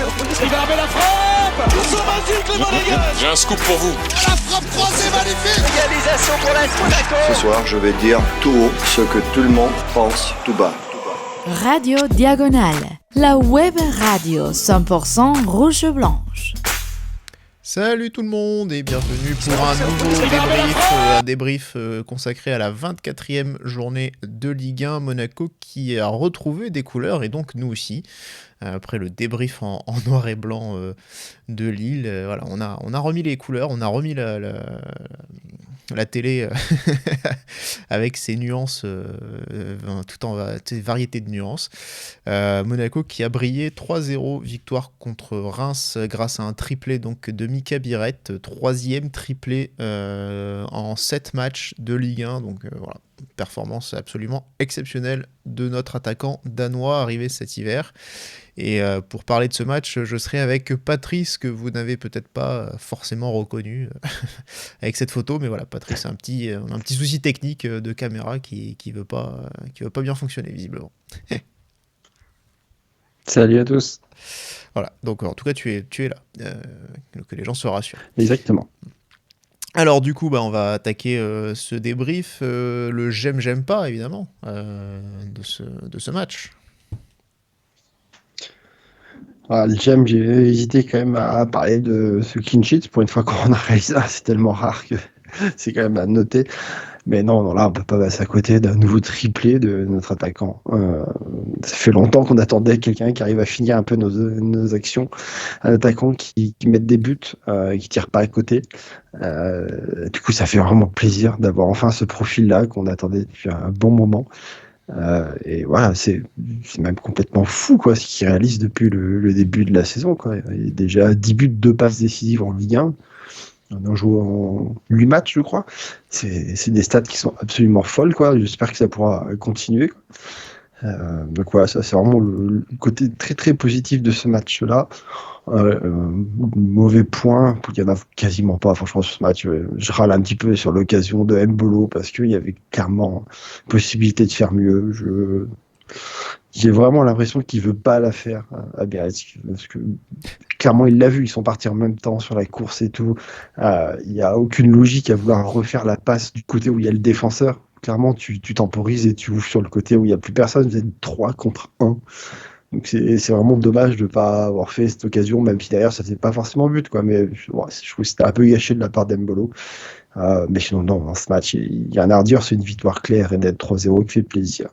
Il va avec la frappe. Ils sont magiques les Monégasques. J'ai un scoop pour vous. La frappe croisée magnifique. Égalisation pour l'AS Monaco. Ce soir, je vais dire tout haut ce que tout le monde pense tout bas. Radio Diagonale, la web radio 100% rouge-blanche. Salut tout le monde et bienvenue pour un nouveau débrief consacré à la 24e journée de Ligue 1. Monaco qui a retrouvé des couleurs et donc nous aussi. Après le débrief en noir et blanc de Lille, voilà, on a remis les couleurs, on a remis la télé avec ses nuances, tout en variété de nuances. Monaco qui a brillé 3-0, victoire contre Reims grâce à un triplé donc de Mika Biret, troisième triplé en 7 matchs de Ligue 1, donc voilà. Performance absolument exceptionnelle de notre attaquant danois arrivé cet hiver. Et pour parler de ce match, je serai avec Patrice, que vous n'avez peut-être pas forcément reconnu avec cette photo, mais voilà, Patrice a un petit souci technique de caméra qui veut pas bien fonctionner visiblement. Salut à tous. Voilà, donc en tout cas tu es là, que les gens se rassurent. Exactement. Alors du coup, on va attaquer ce débrief, le j'aime pas évidemment de ce match. Le j'aime, j'ai hésité quand même à parler de ce clean sheet. Pour une fois qu'on a réalisé ça, c'est tellement rare que c'est quand même à noter. Mais non, là, on peut pas passer à côté d'un nouveau triplé de notre attaquant. Ça fait longtemps qu'on attendait quelqu'un qui arrive à finir un peu nos actions. Un attaquant qui mette des buts, qui tire pas à côté. Du coup, ça fait vraiment plaisir d'avoir enfin ce profil-là qu'on attendait depuis un bon moment. Et voilà, c'est même complètement fou quoi, ce qu'il réalise depuis le début de la saison. Quoi. Il y a déjà 10 buts, 2 passes décisives en Ligue 1. On a joué en 8 matchs, je crois. C'est des stats qui sont absolument folles. Quoi. J'espère que ça pourra continuer. Quoi. Donc voilà, ça c'est vraiment le côté très très positif de ce match-là. Mauvais point, il n'y en a quasiment pas. Franchement, sur ce match, je râle un petit peu sur l'occasion de Mbolo parce qu'il y avait clairement possibilité de faire mieux. J'ai vraiment l'impression qu'il veut pas la faire à Biarritz parce que clairement il l'a vu, ils sont partis en même temps sur la course et tout. Il y a aucune logique à vouloir refaire la passe du côté où il y a le défenseur. Clairement, tu temporises et tu ouvres sur le côté où il y a plus personne. Vous êtes 3 contre 1. Donc c'est vraiment dommage de pas avoir fait cette occasion, même si d'ailleurs ça faisait pas forcément but, quoi. Mais je trouve que c'était un peu gâché de la part d'Embolo. Mais sinon non, dans ce match il y a un ardeur, c'est une victoire claire et nette 3-0 qui fait plaisir.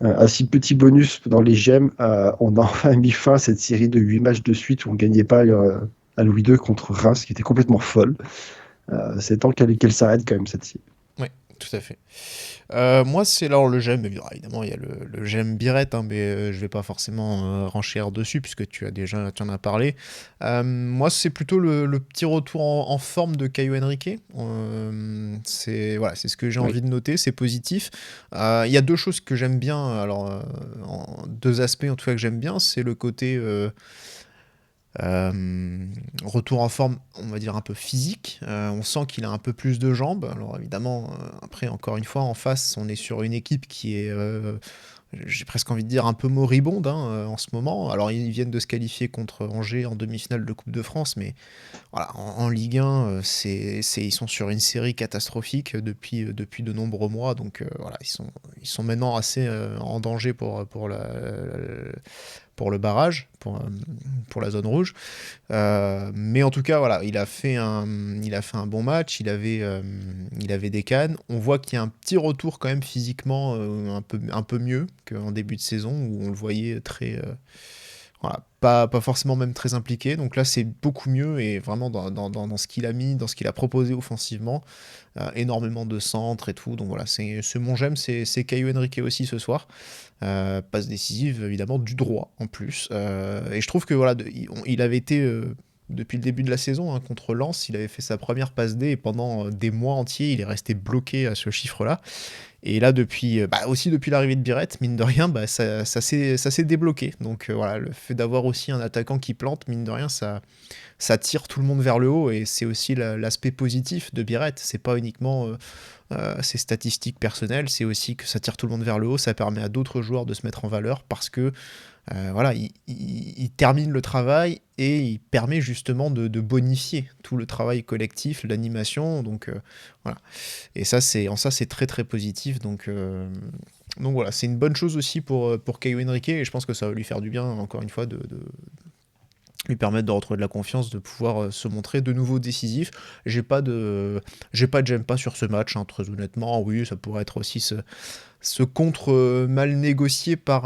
Un si petit bonus dans les gemmes, on a enfin mis fin à cette série de 8 matchs de suite où on gagnait pas à Louis II contre Reims, qui était complètement folle. C'est temps qu'elle s'arrête quand même cette série. Oui, tout à fait. Moi, c'est alors le j'aime, évidemment, il y a le j'aime Biret, mais je vais pas forcément renchérir dessus, puisque tu en as parlé. Moi, c'est plutôt le petit retour en forme de Caio Henrique. C'est ce que j'ai envie de noter, c'est positif. Il y a 2 choses que j'aime bien, alors 2 aspects en tout cas que j'aime bien, c'est le côté... retour en forme, on va dire un peu physique. On sent qu'il a un peu plus de jambes. Alors évidemment, après encore une fois en face, on est sur une équipe qui est, j'ai presque envie de dire un peu moribonde en ce moment. Alors ils viennent de se qualifier contre Angers en demi-finale de Coupe de France, mais voilà, en Ligue 1, ils sont sur une série catastrophique depuis de nombreux mois. Donc voilà, ils sont maintenant assez en danger pour le barrage, pour la zone rouge. Mais en tout cas, voilà, il a fait un bon match, il avait des cannes. On voit qu'il y a un petit retour quand même physiquement un peu mieux qu'en début de saison, où on le voyait très... pas forcément même très impliqué. Donc là, c'est beaucoup mieux et vraiment dans ce qu'il a mis, dans ce qu'il a proposé offensivement. Énormément de centres et tout. Donc voilà, c'est mon j'aime, c'est Caio Henrique aussi ce soir. Passe décisive, évidemment, du droit en plus. Et je trouve que voilà, il avait été... depuis le début de la saison, contre Lens, il avait fait sa première passe D et pendant des mois entiers, il est resté bloqué à ce chiffre-là. Et là, depuis l'arrivée de Biret, mine de rien, ça s'est débloqué. Donc voilà, le fait d'avoir aussi un attaquant qui plante, mine de rien, ça tire tout le monde vers le haut. Et c'est aussi l'aspect positif de Biret. C'est pas uniquement ses statistiques personnelles, c'est aussi que ça tire tout le monde vers le haut. Ça permet à d'autres joueurs de se mettre en valeur parce que voilà, il termine le travail et il permet justement de bonifier tout le travail collectif, l'animation, donc voilà. Et ça, c'est très très positif, donc voilà, c'est une bonne chose aussi pour Caio Henrique, et je pense que ça va lui faire du bien, encore une fois, de lui permettre de retrouver de la confiance, de pouvoir se montrer de nouveau décisif. J'ai pas de j'aime pas sur ce match, hein, très honnêtement. Oui, ça pourrait être aussi ce contre mal négocié par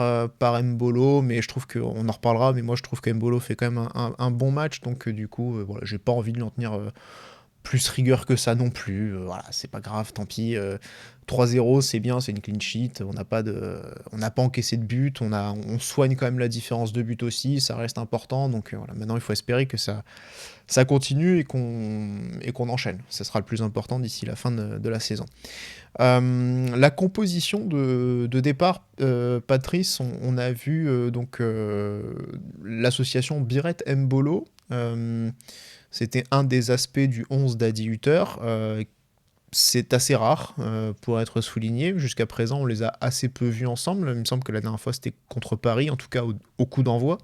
Mbolo, mais je trouve qu'on en reparlera, mais moi je trouve que Mbolo fait quand même un bon match, donc du coup, voilà, j'ai pas envie de lui en tenir plus rigueur que ça non plus. Voilà, c'est pas grave, tant pis. 3-0, c'est bien, c'est une clean sheet, on n'a pas encaissé de but, on soigne quand même la différence de but aussi, ça reste important, donc voilà, maintenant il faut espérer que ça continue et qu'on enchaîne. Ça sera le plus important d'ici la fin de la saison. La composition de départ, Patrice, on a vu l'association Biret-Mbolo. C'était un des aspects du 11 d'Adi Hutter. C'est assez rare pour être souligné. Jusqu'à présent, on les a assez peu vus ensemble. Il me semble que la dernière fois, c'était contre Paris, en tout cas au coup d'envoi.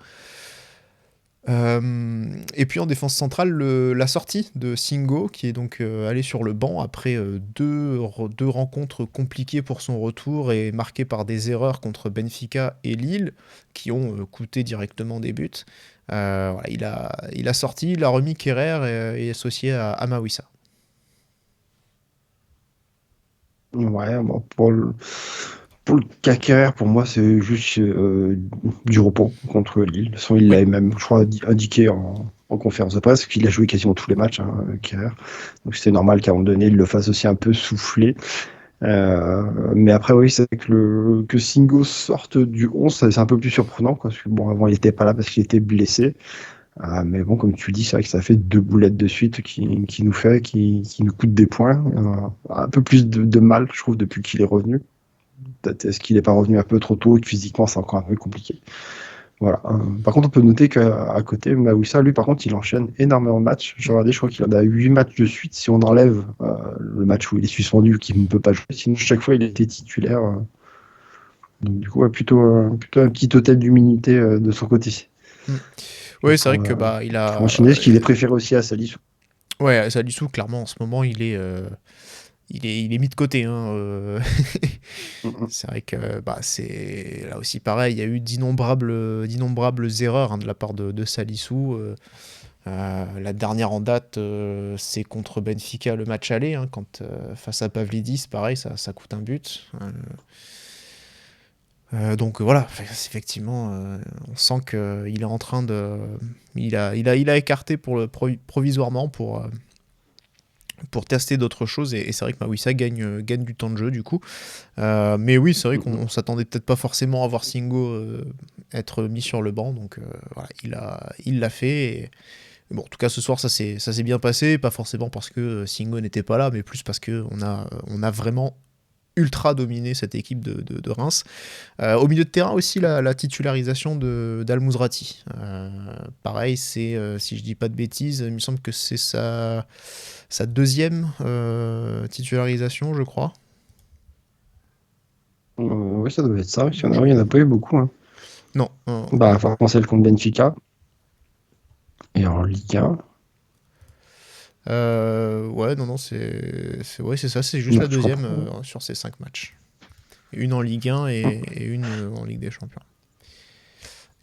Et puis en défense centrale, la sortie de Singo, qui est donc allé sur le banc après deux rencontres compliquées pour son retour et marquées par des erreurs contre Benfica et Lille, qui ont coûté directement des buts. Voilà, il a sorti, il a remis Kerrer et associé à Amawissa. Ouais, bon, pour le cas Kerrer, pour moi, c'est juste du repos contre Lille. De toute façon, il l'avait même, je crois, indiqué en conférence de presse qu'il a joué quasiment tous les matchs, hein, Kerrer. Donc c'était normal qu'à un moment donné, il le fasse aussi un peu souffler. Mais après, oui, c'est vrai que Singo sorte du 11, c'est un peu plus surprenant, quoi, parce que bon, avant, il n'était pas là parce qu'il était blessé. Mais bon, comme tu le dis, c'est vrai que ça fait 2 boulettes de suite qui nous coûtent des points. Un peu plus de mal, je trouve, depuis qu'il est revenu. Peut-être est-ce qu'il n'est pas revenu un peu trop tôt et que physiquement, c'est encore un peu compliqué. Voilà. Par contre, on peut noter qu'à côté, Mawissa, lui, par contre, il enchaîne énormément de matchs. J'ai regardé, je crois qu'il en a 8 matchs de suite, si on enlève le match où il est suspendu, qu'il ne peut pas jouer. Sinon, chaque fois, il était titulaire. Donc, du coup, plutôt un petit total d'humilité de son côté. Oui, c'est vrai que il a enchaîné, ce qu'il est préféré aussi à Salissou. Ouais, Salissou, clairement, en ce moment, il est mis de côté. Hein, C'est vrai que c'est là aussi pareil, il y a eu d'innombrables erreurs, hein, de la part de Salissou. La dernière en date, c'est contre Benfica, le match aller, hein, quand face à Pavlidis, pareil, ça coûte un but. Donc voilà, effectivement, on sent qu'il est en train de... Il a écarté provisoirement pour tester d'autres choses, et c'est vrai que Mawissa gagne du temps de jeu, du coup. Mais oui, c'est vrai qu'on s'attendait peut-être pas forcément à voir Singo être mis sur le banc, donc voilà, il l'a fait. Et bon, en tout cas, ce soir, ça s'est bien passé, pas forcément parce que Singo n'était pas là, mais plus parce qu'on a vraiment ultra dominé cette équipe de Reims. Au milieu de terrain aussi, la titularisation d'Al Mouzrati. Pareil, c'est, si je dis pas de bêtises, il me semble que c'est sa deuxième titularisation, je crois. Oui, ça doit être ça. Il n'y en a pas eu beaucoup. Hein. Non. Forcément, celle contre Benfica. Et en Ligue 1. Ouais, non, c'est ça, c'est juste la deuxième sur ces 5 matchs. Une en Ligue 1 et une en Ligue des Champions.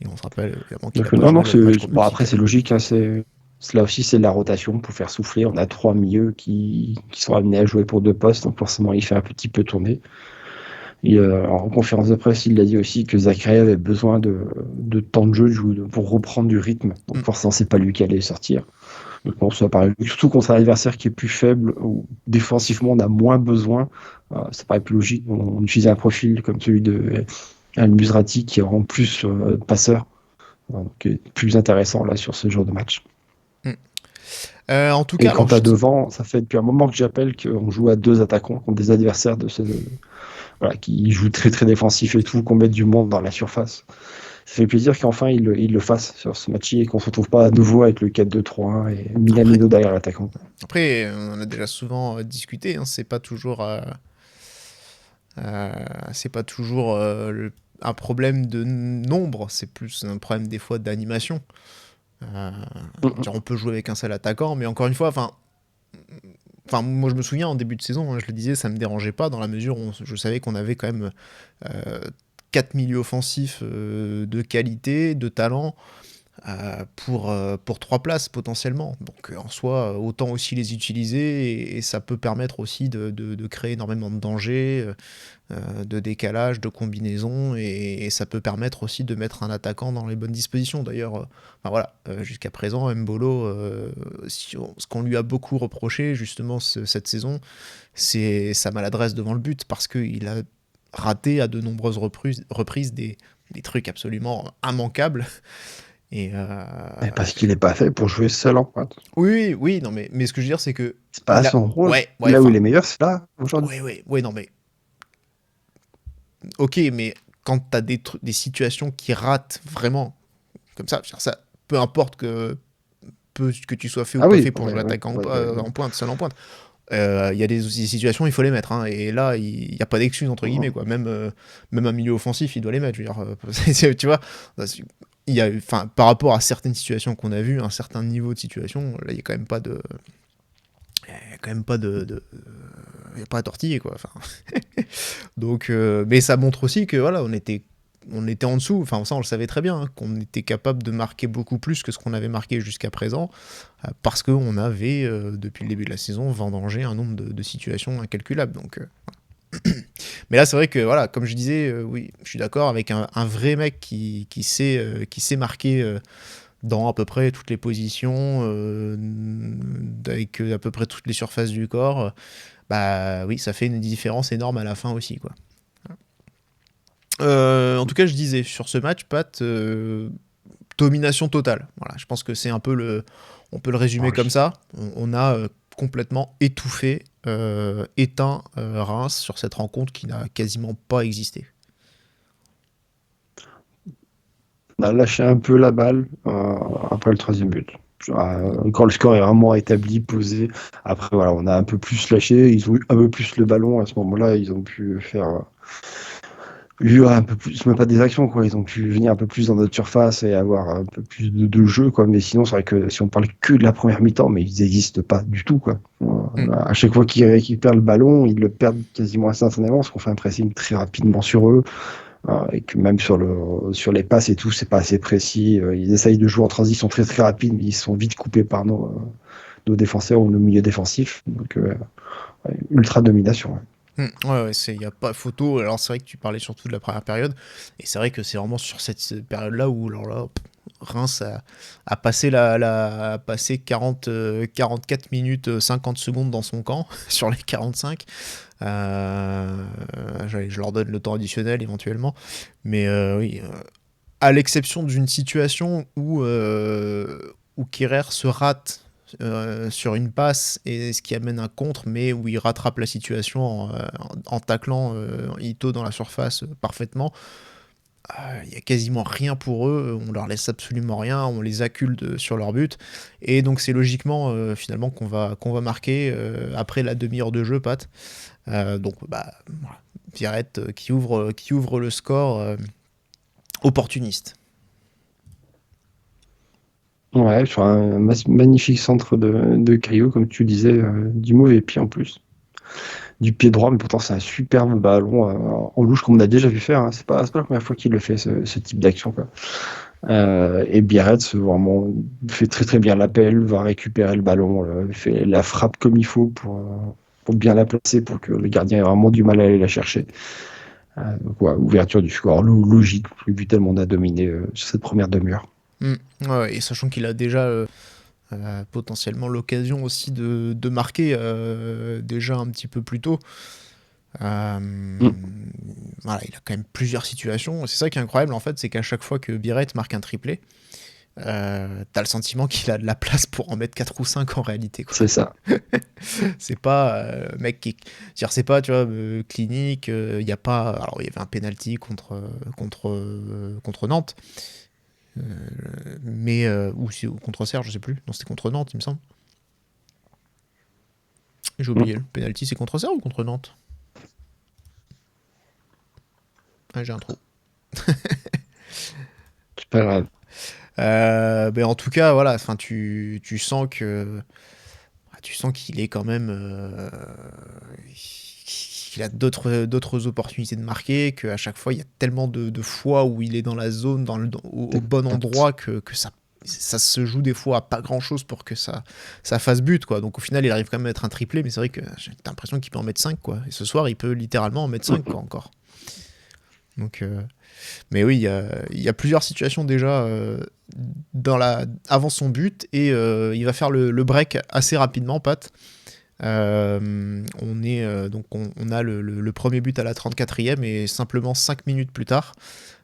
Et on se rappelle évidemment qu'il après c'est logique, hein, là aussi c'est de la rotation pour faire souffler. On a 3 milieux qui sont amenés à jouer pour 2 postes, donc forcément il fait un petit peu tourner. Et, en conférence de presse, il a dit aussi que Zachary avait besoin de temps de jeu pour reprendre du rythme. Donc forcément c'est pas lui qui allait sortir. Donc bon, ça paraît, surtout contre un adversaire qui est plus faible, où défensivement on a moins besoin, ça paraît plus logique. On utilise un profil comme celui de Al Mouzrati qui est vraiment plus passeur, donc plus intéressant là sur ce genre de match. En tout cas, et quand t'as devant, ça fait depuis un moment que j'appelle qu'on joue à 2 attaquants contre des adversaires voilà, qui joue très très défensif et tout, qu'on mette du monde dans la surface. Ça fait plaisir qu'enfin il le fasse sur ce match et qu'on se retrouve pas à nouveau avec le 4-2-3-1 et Minamino derrière l'attaquant. Après, on en a déjà souvent discuté, hein, c'est pas toujours un problème de nombre, c'est plus un problème des fois d'animation. On peut jouer avec un seul attaquant, mais encore une fois, moi je me souviens en début de saison, hein, je le disais, ça me dérangeait pas dans la mesure où je savais qu'on avait quand même 4 milieux offensifs de qualité, de talent, pour 3 places potentiellement. Donc en soi, autant aussi les utiliser et ça peut permettre aussi de créer énormément de dangers, de décalage, de combinaisons et ça peut permettre aussi de mettre un attaquant dans les bonnes dispositions. D'ailleurs, jusqu'à présent, Mbolo, ce qu'on lui a beaucoup reproché justement cette saison, c'est sa maladresse devant le but parce qu'il a raté à de nombreuses reprises des trucs absolument immanquables. Et parce qu'il n'est pas fait pour jouer seul en pointe. Oui, non, mais ce que je veux dire, c'est que... C'est pas son rôle. Là où il est meilleur, c'est là, aujourd'hui. Oui, non, mais... Ok, mais quand t'as des situations qui ratent vraiment, comme ça, peu importe que tu sois fait ou pas fait pour jouer l'attaquant en pointe, seul en pointe, il y a des situations, il faut les mettre, hein, et là, il n'y a pas d'excuse, entre guillemets, quoi. Même un milieu offensif, il doit les mettre, je veux dire, tu vois, par rapport à certaines situations qu'on a vues, un certain niveau de situation, là, il n'y a quand même pas de... Il n'y a pas à tortiller, quoi. Donc, mais ça montre aussi que voilà, on était en dessous. Enfin, ça, on le savait très bien, hein, qu'on était capable de marquer beaucoup plus que ce qu'on avait marqué jusqu'à présent, parce qu'on avait, depuis le début de la saison, vendangé un nombre de situations incalculables. Donc, mais là, c'est vrai que, voilà, comme je disais, oui, je suis d'accord avec un vrai mec qui sait marquer dans à peu près toutes les positions, avec à peu près toutes les surfaces du corps. Bah oui, ça fait une différence énorme à la fin aussi, quoi. En tout cas, je disais, sur ce match, Pat, domination totale. Voilà, je pense que c'est un peu on peut le résumer comme ça. On a complètement étouffé, éteint Reims sur cette rencontre qui n'a quasiment pas existé. On a lâché un peu la balle après le 3e but. Quand le score est vraiment établi, posé, après voilà, on a un peu plus lâché, ils ont eu un peu plus le ballon à ce moment-là, ils ont pu faire un peu plus, même pas des actions, quoi, ils ont pu venir un peu plus dans notre surface et avoir un peu plus de jeu, quoi. Mais sinon, c'est vrai que si on parle que de la première mi-temps, mais ils n'existent pas du tout, quoi. À chaque fois qu'ils récupèrent le ballon, ils le perdent quasiment instantanément parce qu'on fait un pressing très rapidement sur eux. Et que même sur les passes et tout, c'est pas assez précis. Ils essayent de jouer en transition très très rapide, mais ils sont vite coupés par nos défenseurs ou nos milieux défensifs. Donc, ultra domination. Ouais, il n'y a pas photo. Alors, c'est vrai que tu parlais surtout de la première période, et c'est vrai que c'est vraiment sur cette période-là où Reims a passé 44 minutes 50 secondes dans son camp sur les 45. Je leur donne le temps additionnel éventuellement, mais oui, à l'exception d'une situation où Kerrer se rate sur une passe et ce qui amène un contre, mais où il rattrape la situation en taclant Ito dans la surface parfaitement. Il y a quasiment rien pour eux, on leur laisse absolument rien, on les accule sur leur but, et donc c'est logiquement finalement qu'on va marquer après la demi-heure de jeu, Pat. Donc voilà. Pierrette qui ouvre le score opportuniste. Ouais, sur un magnifique centre de Caillou, comme tu disais, du mauvais pied en plus. Du pied droit, mais pourtant c'est un superbe ballon en louche, comme on a déjà vu faire. Hein. C'est pas la première fois qu'il le fait, ce type d'action, quoi. Et Biarritz vraiment fait très très bien l'appel, va récupérer le ballon, fait la frappe comme il faut pour bien la placer, pour que le gardien ait vraiment du mal à aller la chercher. Donc, ouais, ouverture du score, logique, vu tellement on a dominé sur cette première demi-heure. Ouais, et sachant qu'il a déjà potentiellement l'occasion aussi de marquer déjà un petit peu plus tôt. Voilà, il a quand même plusieurs situations. C'est ça qui est incroyable en fait, c'est qu'à chaque fois que Biarritz marque un triplé, t'as le sentiment qu'il a de la place pour en mettre 4 ou 5 en réalité, quoi. C'est ça. C'est pas mec qui c'est-à-dire, c'est pas, tu vois, clinique, il y a pas, alors il y avait un penalty contre Nantes, mais ou contre Serre, je sais plus. Non, c'était contre Nantes, il me semble. J'ai oublié. Le penalty, c'est contre Serre ou contre Nantes? Ah, j'ai un trou. C'est pas grave. Ben en tout cas, voilà, enfin, tu sens qu'il est quand même, qu'il a d'autres opportunités de marquer, qu'à chaque fois il y a tellement de fois où il est dans la zone, au bon endroit, que ça se joue des fois à pas grand chose pour que ça fasse but, quoi. Donc au final il arrive quand même à mettre un triplé, mais c'est vrai que j'ai l'impression qu'il peut en mettre 5, quoi. Et ce soir il peut littéralement en mettre 5, quoi, encore. Donc mais oui, il y a plusieurs situations déjà avant son but, et il va faire le break assez rapidement, Pat. Donc on a le premier but à la 34e, et simplement 5 minutes plus tard,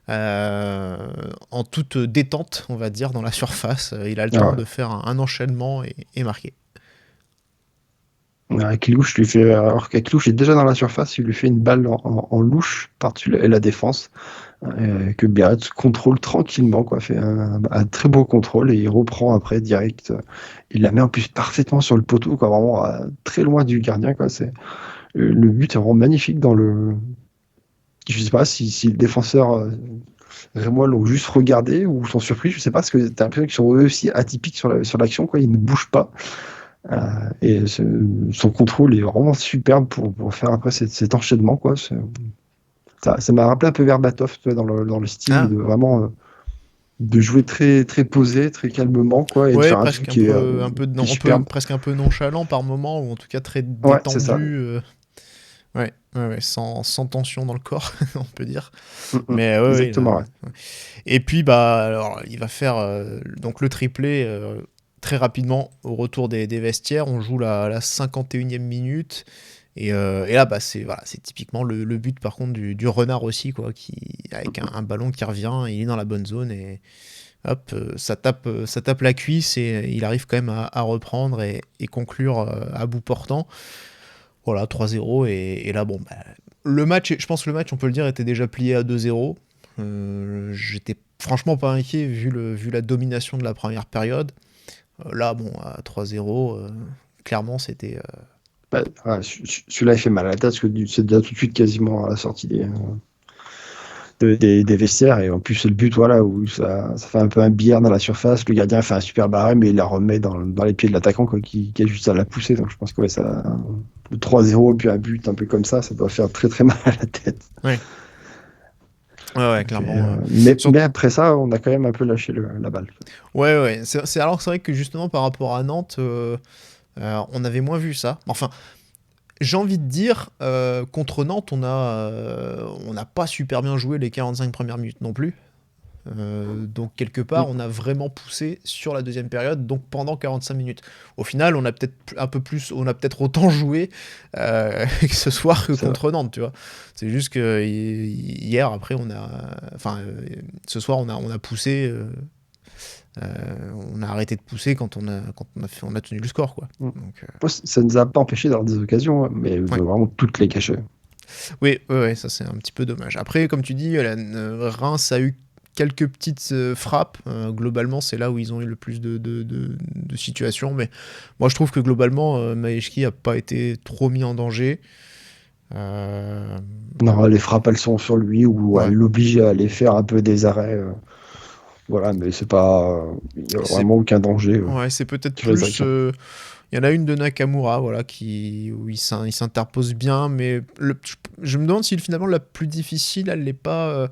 en toute détente, on va dire, dans la surface, il a le temps de faire un enchaînement et marquer. Clouche lui fait, alors que Clouche est déjà dans la surface, il lui fait une balle en louche par-dessus la défense, que Biarritz contrôle tranquillement, quoi, fait un très beau contrôle, et il reprend après direct. Il la met en plus parfaitement sur le poteau, quoi, vraiment très loin du gardien, quoi. Le but est vraiment magnifique dans le. Je sais pas si le défenseur rémois l'ont juste regardé ou sont surpris, je sais pas, parce que t'as l'impression qu'ils sont eux aussi atypiques sur l'action, quoi. Ils ne bougent pas. Et son contrôle est vraiment superbe pour faire après cet enchaînement, quoi. Ça m'a rappelé un peu Verbatov, tu vois, dans le style de vraiment de jouer très très posé, très calmement, quoi, et de faire un truc qui est presque un peu nonchalant par moment, ou en tout cas très détendu. Ouais, sans tension dans le corps, on peut dire. Mais exactement. Et puis alors il va faire donc le triplé très rapidement au retour des vestiaires. On joue la 51e minute, et là c'est typiquement le but, par contre, du renard aussi, quoi, avec un ballon qui revient, il est dans la bonne zone, et hop, ça tape la cuisse, et il arrive quand même à reprendre et conclure à bout portant. Voilà, 3-0, et là, bon, le match, je pense que le match, on peut le dire, était déjà plié à 2-0. J'étais franchement pas inquiet vu la domination de la première période. Là, bon, à 3-0, clairement, c'était... Celui-là, il fait mal à la tête, parce que c'est déjà tout de suite quasiment à la sortie des vestiaires, et en plus c'est le but, voilà, où ça fait un peu un billard dans la surface, le gardien fait un super barré, mais il la remet dans les pieds de l'attaquant, quoi, qui a juste à la pousser. Donc je pense que le 3-0 puis un but un peu comme ça doit faire très très mal à la tête. Ouais, clairement. Mais après ça, on a quand même un peu lâché la balle. Ouais. C'est vrai que justement par rapport à Nantes, on avait moins vu ça. Enfin, j'ai envie de dire, contre Nantes, on n'a pas super bien joué les 45 premières minutes non plus. Donc quelque part, on a vraiment poussé sur la deuxième période, donc pendant 45 minutes. Au final, on a peut-être autant joué ce soir que contre Nantes, tu vois. C'est juste que hier, après, ce soir, on a poussé. On a arrêté de pousser quand on a tenu le score, quoi. Donc, ça ne nous a pas empêché d'avoir des occasions, hein, mais vraiment toutes les cacher. Oui, ça c'est un petit peu dommage. Après, comme tu dis, Reims a eu quelques petites frappes. Globalement, c'est là où ils ont eu le plus de situations. Mais moi, je trouve que globalement, Maeshki n'a pas été trop mis en danger. Non, les frappes, elles sont sur lui, ou elle l'oblige à aller faire un peu des arrêts. Voilà, mais c'est pas... Il n'y a vraiment aucun danger. Ouais, c'est peut-être plus... Il y en a une de Nakamura, voilà, où il s'interpose bien, mais je me demande si finalement la plus difficile, elle n'est pas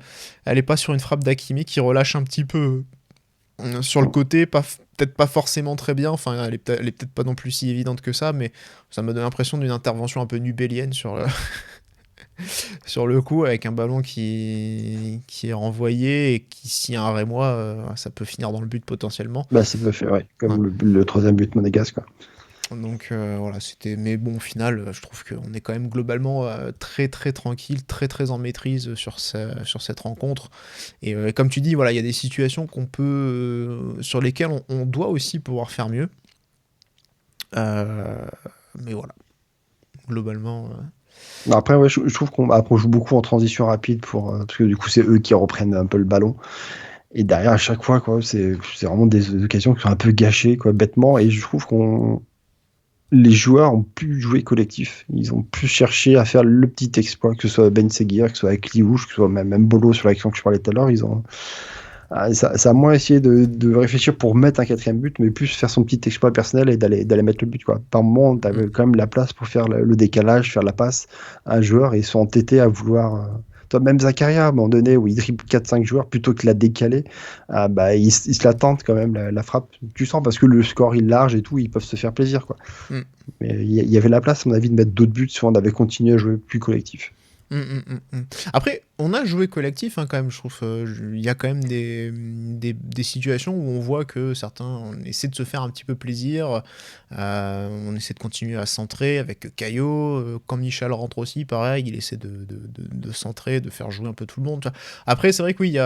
sur une frappe d'Hakimi qui relâche un petit peu sur le côté, peut-être pas forcément très bien, enfin elle est peut-être pas non plus si évidente que ça, mais ça me donne l'impression d'une intervention un peu nubélienne sur le coup, avec un ballon qui est renvoyé, et qui, s'il y a un Rémois, ça peut finir dans le but potentiellement. Ça peut faire, comme le troisième but monégasque, quoi. Donc voilà, c'était. Mais bon, au final, je trouve qu'on est quand même globalement très très tranquille, très très en maîtrise sur cette rencontre. Et comme tu dis, voilà, il y a des situations sur lesquelles on doit aussi pouvoir faire mieux. Euh, mais voilà, globalement. Après, ouais, je trouve qu'on joue beaucoup en transition rapide parce que du coup, c'est eux qui reprennent un peu le ballon. Et derrière, à chaque fois, quoi, c'est vraiment des occasions qui sont un peu gâchées, quoi, bêtement. Et je trouve les joueurs ont pu jouer collectif. Ils ont pu chercher à faire le petit exploit, que ce soit Ben Seguir, que ce soit avec Liouche, que ce soit même Bolo sur l'action que je parlais tout à l'heure. Ça a moins essayé de réfléchir pour mettre un quatrième but, mais plus faire son petit exploit personnel et d'aller mettre le but, quoi. Par moment, tu avais quand même la place pour faire le décalage, faire la passe à un joueur et ils sont entêtés à vouloir. Toi, même Zakaria, à un moment donné, où il dribble 4-5 joueurs plutôt que la décaler, il se la tente quand même, la frappe. Tu sens parce que le score il est large et tout, ils peuvent se faire plaisir, quoi. Mm. Mais il y avait la place, à mon avis, de mettre d'autres buts si on avait continué à jouer plus collectif. Après, on a joué collectif quand même, je trouve. Il y a quand même des situations où on voit que certains on essaie de se faire un petit peu plaisir. On essaie de continuer à centrer avec Caillot. Quand Michel rentre aussi, pareil, il essaie de centrer, de faire jouer un peu tout le monde. Tu vois. Après, c'est vrai que oui,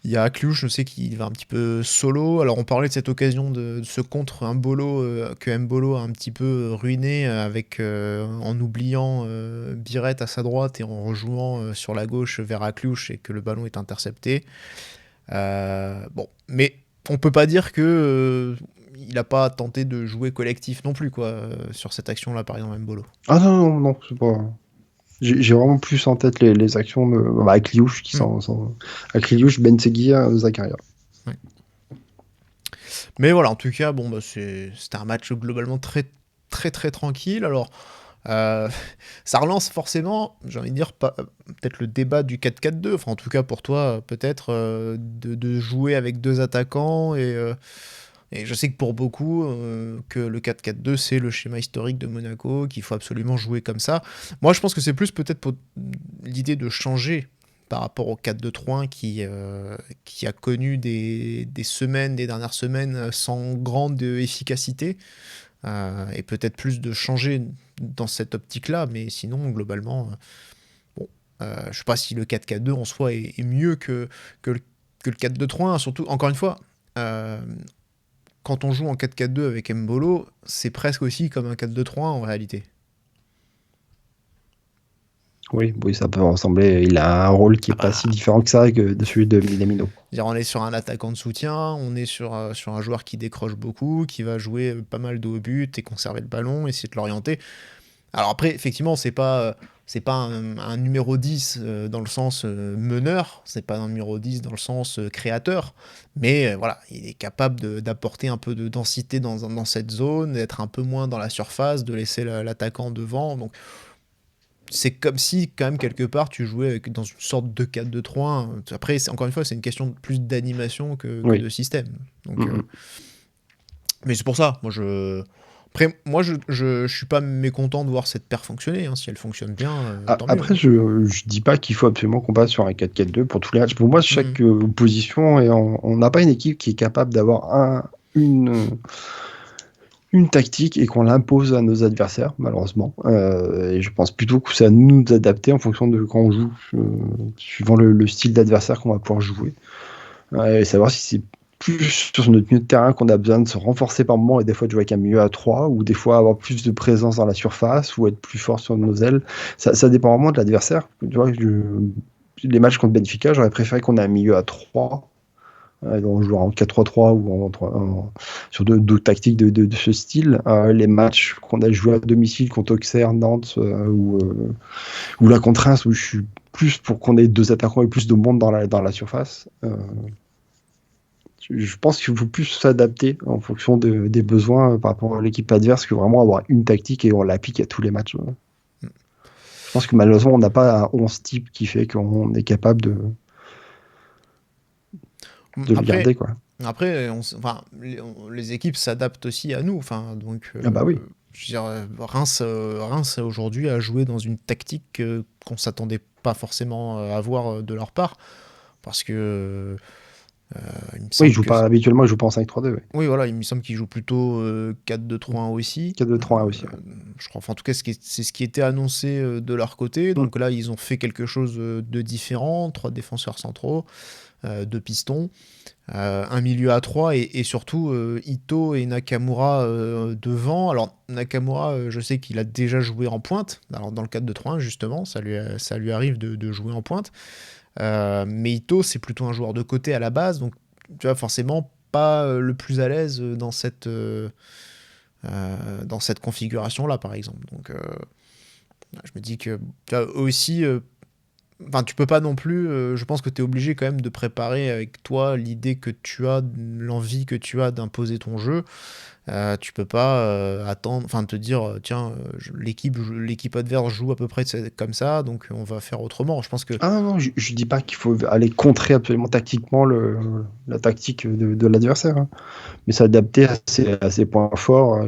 il y a Akliouche, je sais qu'il va un petit peu solo. Alors, on parlait de cette occasion de ce contre un Bolo que Mbolo a un petit peu ruiné en oubliant Biret à sa droite et en rejouant sur la gauche vers Akliouche et que le ballon est intercepté. Bon, mais on peut pas dire que il a pas tenté de jouer collectif non plus, quoi, sur cette action-là, par exemple, Mbolo. Ah non, c'est pas. J'ai vraiment plus en tête les actions avec Liouche avec Liouche, Ben Seguir, Zakaria. Ouais. Mais voilà, en tout cas, bon, c'était un match globalement très très très tranquille. Alors, ça relance forcément, j'ai envie de dire, peut-être le débat du 4-4-2. Enfin, en tout cas pour toi, peut-être de jouer avec deux attaquants et je sais que pour beaucoup, que le 4-4-2, c'est le schéma historique de Monaco, qu'il faut absolument jouer comme ça. Moi, je pense que c'est plus peut-être pour l'idée de changer par rapport au 4-2-3-1 qui a connu des dernières semaines, sans grande efficacité, et peut-être plus de changer dans cette optique-là, mais sinon, globalement, bon, je sais pas si le 4-4-2 en soi est mieux que le 4-2-3-1, surtout, encore une fois, quand on joue en 4-4-2 avec Mbolo, c'est presque aussi comme un 4-2-3-1 en réalité. Oui, ça peut ressembler. Il a un rôle qui n'est pas si différent que ça de celui de Minamino. On est sur un attaquant de soutien, on est sur un joueur qui décroche beaucoup, qui va jouer pas mal de haut but et conserver le ballon, essayer de l'orienter. Alors après, effectivement, c'est pas un numéro 10 dans le sens meneur, c'est pas un numéro 10 dans le sens créateur, mais voilà, il est capable d'apporter un peu de densité dans cette zone, d'être un peu moins dans la surface, de laisser l'attaquant devant. Donc c'est comme si, quand même, quelque part, tu jouais dans une sorte de 4-2-3-1. Après, encore une fois, c'est une question plus d'animation que de système. Donc, mais c'est pour ça, après, moi, je suis pas mécontent de voir cette paire fonctionner. Hein. Si elle fonctionne bien, tant mieux. Après, je dis pas qu'il faut absolument qu'on passe sur un 4-4-2 pour tous les matchs. Pour moi, chaque position, et on n'a pas une équipe qui est capable d'avoir une tactique et qu'on l'impose à nos adversaires, malheureusement. Et je pense plutôt que c'est à nous d'adapter en fonction de quand on joue, suivant le style d'adversaire qu'on va pouvoir jouer. Et savoir si c'est plus sur notre milieu de terrain qu'on a besoin de se renforcer par moment et des fois de jouer avec un milieu à 3 ou des fois avoir plus de présence dans la surface ou être plus fort sur nos ailes. Ça dépend vraiment de l'adversaire. Tu vois, les matchs contre Benfica, j'aurais préféré qu'on ait un milieu à 3. On joue en 4-3-3 ou sur d'autres tactiques de ce style. Les matchs qu'on a joués à domicile contre Auxerre, Nantes ou la contre Reims, où je suis plus pour qu'on ait deux attaquants et plus de monde dans la surface. Je pense qu'il faut plus s'adapter en fonction des besoins par rapport à l'équipe adverse que vraiment avoir une tactique et on l'applique à tous les matchs. Je pense que malheureusement, on n'a pas un 11 type qui fait qu'on est capable de le garder, quoi. Après, les équipes s'adaptent aussi à nous. Enfin, donc, oui. Je veux dire, Reims aujourd'hui a joué dans une tactique qu'on s'attendait pas forcément à voir de leur part, parce que Il me Oui, semble il joue pas, habituellement, il joue pas en 5-3-2. Ouais. Oui, voilà, il me semble qu'il joue plutôt 4-2-3-1 aussi. 4-2-3-1 aussi. Ouais. Je crois, enfin, en tout cas, c'est ce qui était annoncé de leur côté. Donc là, ils ont fait quelque chose de différent. 3 défenseurs centraux, 2 pistons, un milieu à 3 et surtout Ito et Nakamura devant. Alors, Nakamura, je sais qu'il a déjà joué en pointe. Alors, dans le 4-2-3-1, justement, ça lui arrive de jouer en pointe. Mais Ito, c'est plutôt un joueur de côté à la base. Donc, tu vois, forcément pas le plus à l'aise dans cette configuration-là, par exemple. Donc, je me dis que tu vois, aussi, tu peux pas non plus. Je pense que tu es obligé quand même de préparer avec toi l'idée que tu as, l'envie que tu as d'imposer ton jeu. Tu peux pas attendre, te dire tiens, l'équipe adverse joue à peu près comme ça, donc on va faire autrement. Je pense que Ah non, je dis pas qu'il faut aller contrer absolument tactiquement la tactique de l'adversaire, hein. Mais s'adapter à ses points forts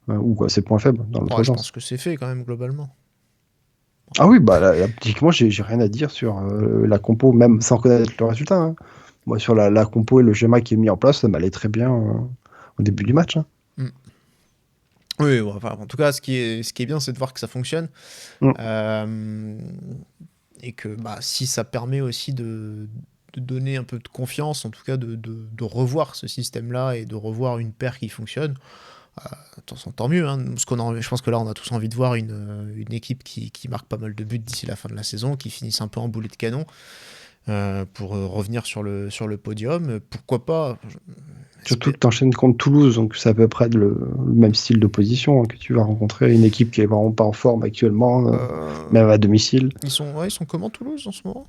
ou à ses points faibles dans l'autre je sens. pense que c'est fait quand même globalement. Ah oui, bah là, tactiquement, j'ai rien à dire sur la compo, même sans connaître le résultat, hein. Moi, sur la compo et le schéma qui est mis en place, ça m'allait très bien au début du match, hein. Oui, en tout cas, ce qui est bien, c'est de voir que ça fonctionne. Et que si ça permet aussi de donner un peu de confiance, en tout cas de revoir ce système-là et de revoir une paire qui fonctionne, tant mieux. Hein. Je pense que là, on a tous envie de voir une équipe qui marque pas mal de buts d'ici la fin de la saison, qui finisse un peu en boulet de canon pour revenir sur le podium. Pourquoi pas Surtout que tu enchaînes contre Toulouse, donc c'est à peu près le même style d'opposition, hein, que tu vas rencontrer, une équipe qui est vraiment pas en forme actuellement, même à domicile. Ils sont comment Toulouse en ce moment ?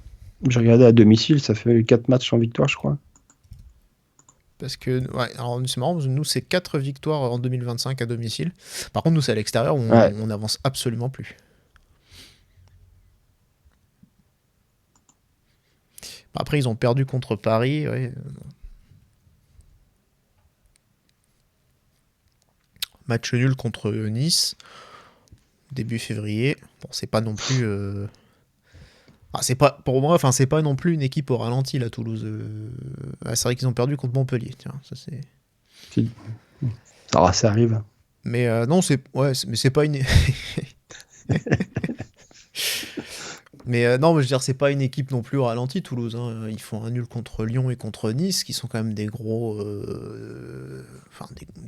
J'ai regardé à domicile, ça fait 4 matchs en victoire, je crois. Parce que, alors c'est marrant, nous c'est 4 victoires en 2025 à domicile. Par contre, nous c'est à l'extérieur où on n'avance absolument plus. Après, ils ont perdu contre Paris. Ouais. Match nul contre Nice, début février. Bon, c'est pas non plus. C'est pas, pour moi, c'est pas non plus une équipe au ralenti, là, Toulouse. C'est vrai qu'ils ont perdu contre Montpellier. Tiens, ça c'est. Ça arrive. Mais non, mais c'est pas une. Mais non, mais je veux dire, c'est pas une équipe non plus au ralenti, Toulouse. Hein. Ils font un nul contre Lyon et contre Nice, qui sont quand même des gros,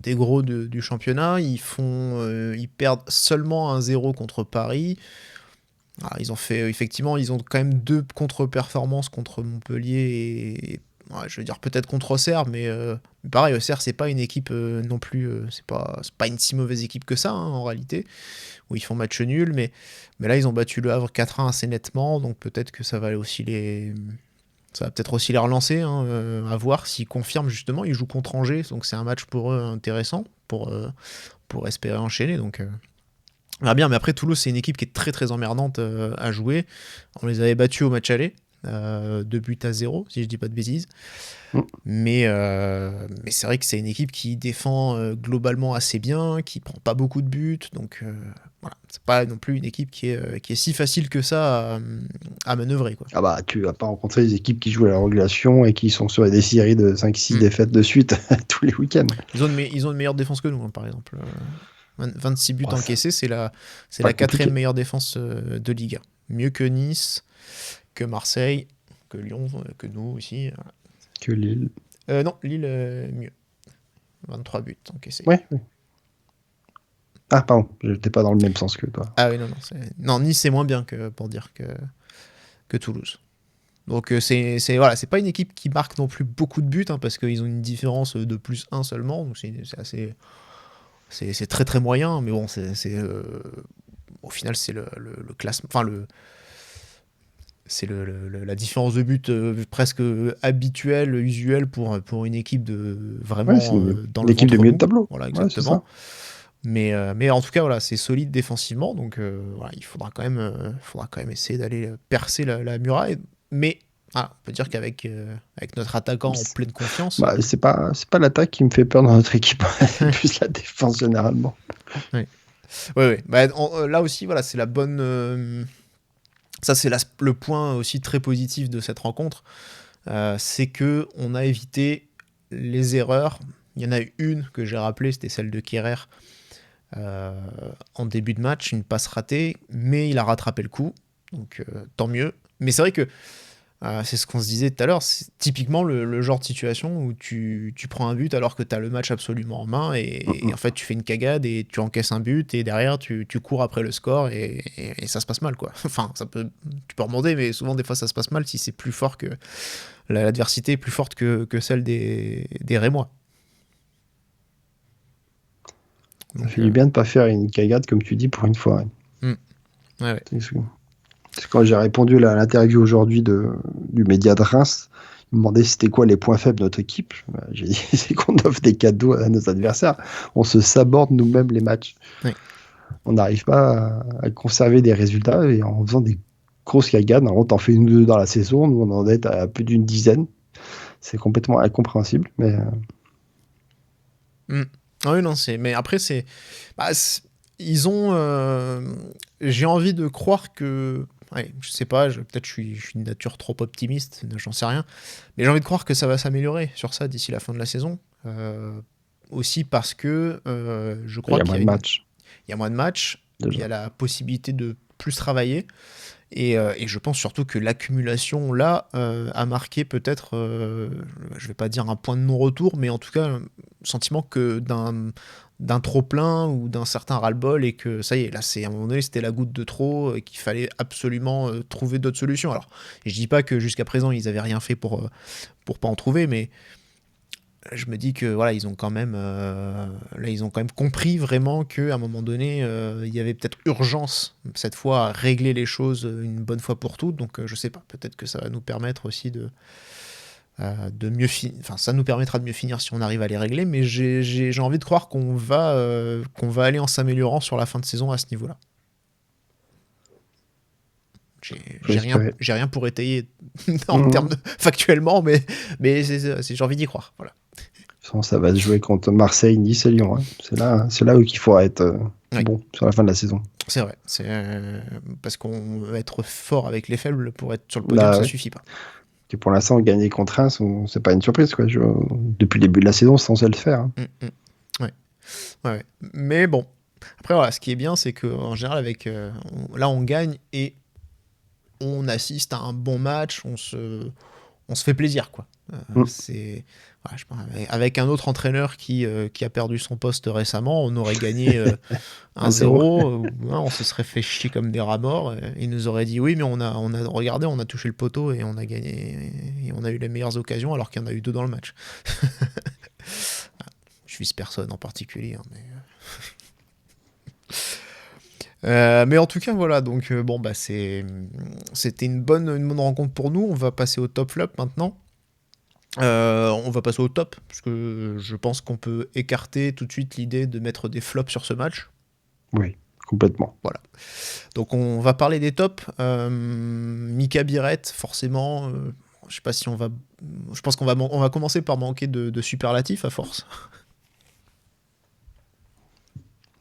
des gros du championnat. Ils perdent seulement 1-0 contre Paris. Alors, ils ont quand même 2 contre-performances contre Montpellier et je veux dire peut-être contre Auxerre, mais pareil, Auxerre c'est pas une équipe non plus, c'est pas une si mauvaise équipe que ça, hein, en réalité, où ils font match nul, mais là ils ont battu le Havre 4-1 assez nettement, donc peut-être que ça va peut-être aussi les relancer, hein, à voir s'ils confirment. Justement, ils jouent contre Angers, donc c'est un match pour eux intéressant pour espérer enchaîner, donc on verra bien. Mais après, Toulouse, c'est une équipe qui est très très emmerdante à jouer. On les avait battus au match aller, 2-0, si je dis pas de bêtises. Mais c'est vrai que c'est une équipe qui défend globalement assez bien, qui prend pas beaucoup de buts. Donc voilà, c'est pas non plus une équipe qui est si facile que ça à manœuvrer, quoi. Ah bah, tu vas pas rencontrer des équipes qui jouent à la régulation et qui sont sur des séries de 5-6 défaites de suite tous les week-ends. Ils ont une meilleure défense que nous, hein, par exemple. 26 buts encaissés, c'est la 4e meilleure défense de Liga. Mieux que Nice, que Marseille, que Lyon, que nous aussi. Que Lille. Non, Lille mieux. 23 buts encaissés. Ouais. Ah, pardon, j'étais pas dans le même sens que toi. Ah oui, non, Nice c'est moins bien pour dire que Toulouse. Donc c'est pas une équipe qui marque non plus beaucoup de buts, hein, parce qu'ils ont une différence de +1 seulement, donc c'est assez. C'est très très moyen, mais bon, au final, c'est le classement. Enfin, c'est la différence de but presque habituelle, usuelle pour une équipe de vraiment dans l'équipe de milieu de tableau. Voilà, exactement. Mais en tout cas, voilà, c'est solide défensivement, donc il faudra quand même essayer d'aller percer la muraille. Mais on peut dire qu'avec notre attaquant en pleine confiance. C'est pas l'attaque qui me fait peur dans notre équipe, plus la défense généralement. Oui. Là aussi, voilà, c'est la bonne. Ça, c'est le point aussi très positif de cette rencontre. c'est qu'on a évité les erreurs. Il y en a eu une que j'ai rappelée, c'était celle de Kehrer en début de match, une passe ratée, mais il a rattrapé le coup, donc tant mieux. Mais c'est vrai que c'est ce qu'on se disait tout à l'heure, c'est typiquement le genre de situation où tu prends un but alors que tu as le match absolument en main et en fait tu fais une cagade et tu encaisses un but et derrière tu cours après le score et ça se passe mal, quoi. Enfin, tu peux remonter, mais souvent des fois ça se passe mal si c'est plus fort que l'adversité est plus forte que celle des Rémois. Ça fait du bien de pas faire une cagade comme tu dis pour une fois. Ouais. Parce que quand j'ai répondu à l'interview aujourd'hui du média de Reims, ils me demandaient c'était quoi les points faibles de notre équipe. J'ai dit c'est qu'on offre des cadeaux à nos adversaires. On se saborde nous-mêmes les matchs. Oui. On n'arrive pas à conserver des résultats et en faisant des grosses cagades. On t'en fait une ou deux dans la saison. Nous, on en est à plus d'une dizaine. C'est complètement incompréhensible. Mais Ah oui, non, mais après, ils ont. J'ai envie de croire que. Ouais, je sais pas, peut-être je suis une nature trop optimiste, j'en sais rien. Mais j'ai envie de croire que ça va s'améliorer sur ça d'ici la fin de la saison. Aussi parce que je crois qu'il y a moins de matchs. Il y a la possibilité de plus travailler. Et je pense surtout que l'accumulation là a marqué peut-être, je vais pas dire un point de non-retour, mais en tout cas le sentiment que d'un trop-plein ou d'un certain ras-le-bol et que ça y est, là à un moment donné c'était la goutte de trop et qu'il fallait absolument trouver d'autres solutions. Alors je dis pas que jusqu'à présent ils avaient rien fait pour pas en trouver, mais je me dis que voilà, ils ont quand même compris vraiment qu'à un moment donné il y avait peut-être urgence cette fois à régler les choses une bonne fois pour toutes. Donc je sais pas, peut-être que ça va nous permettre aussi de mieux finir. Enfin, ça nous permettra de mieux finir si on arrive à les régler, mais j'ai envie de croire qu'on va aller en s'améliorant sur la fin de saison à ce niveau-là. J'ai rien pour étayer en termes factuellement, mais j'ai envie d'y croire. Voilà. Ça va se jouer contre Marseille, Nice et Lyon. Hein. C'est là où il faudra être bon sur la fin de la saison. C'est vrai. Parce qu'on veut être fort avec les faibles pour être sur le podium, ça suffit pas. Et pour l'instant, gagner contre Reims, c'est pas une surprise, quoi. Depuis le début de la saison, c'est censé le faire. Hein. Ouais. Mais bon, après voilà, ce qui est bien, c'est qu'en général, là on gagne et on assiste à un bon match, on se fait plaisir, quoi. Je pense, avec un autre entraîneur qui a perdu son poste récemment, on aurait gagné 1-0, on se serait fait chier comme des rats morts, il nous aurait dit oui, mais on a regardé, on a touché le poteau et on a gagné, et on a eu les meilleures occasions alors qu'il y en a eu 2 dans le match. Je vise personne en particulier, mais en tout cas voilà, donc c'était une bonne rencontre pour nous. On va passer au top flop maintenant. On va passer au top parce que je pense qu'on peut écarter tout de suite l'idée de mettre des flops sur ce match. Oui, complètement. Voilà. Donc on va parler des tops. Mika Biret, forcément. Je sais pas si on va. Je pense qu'on va commencer par manquer de superlatifs à force.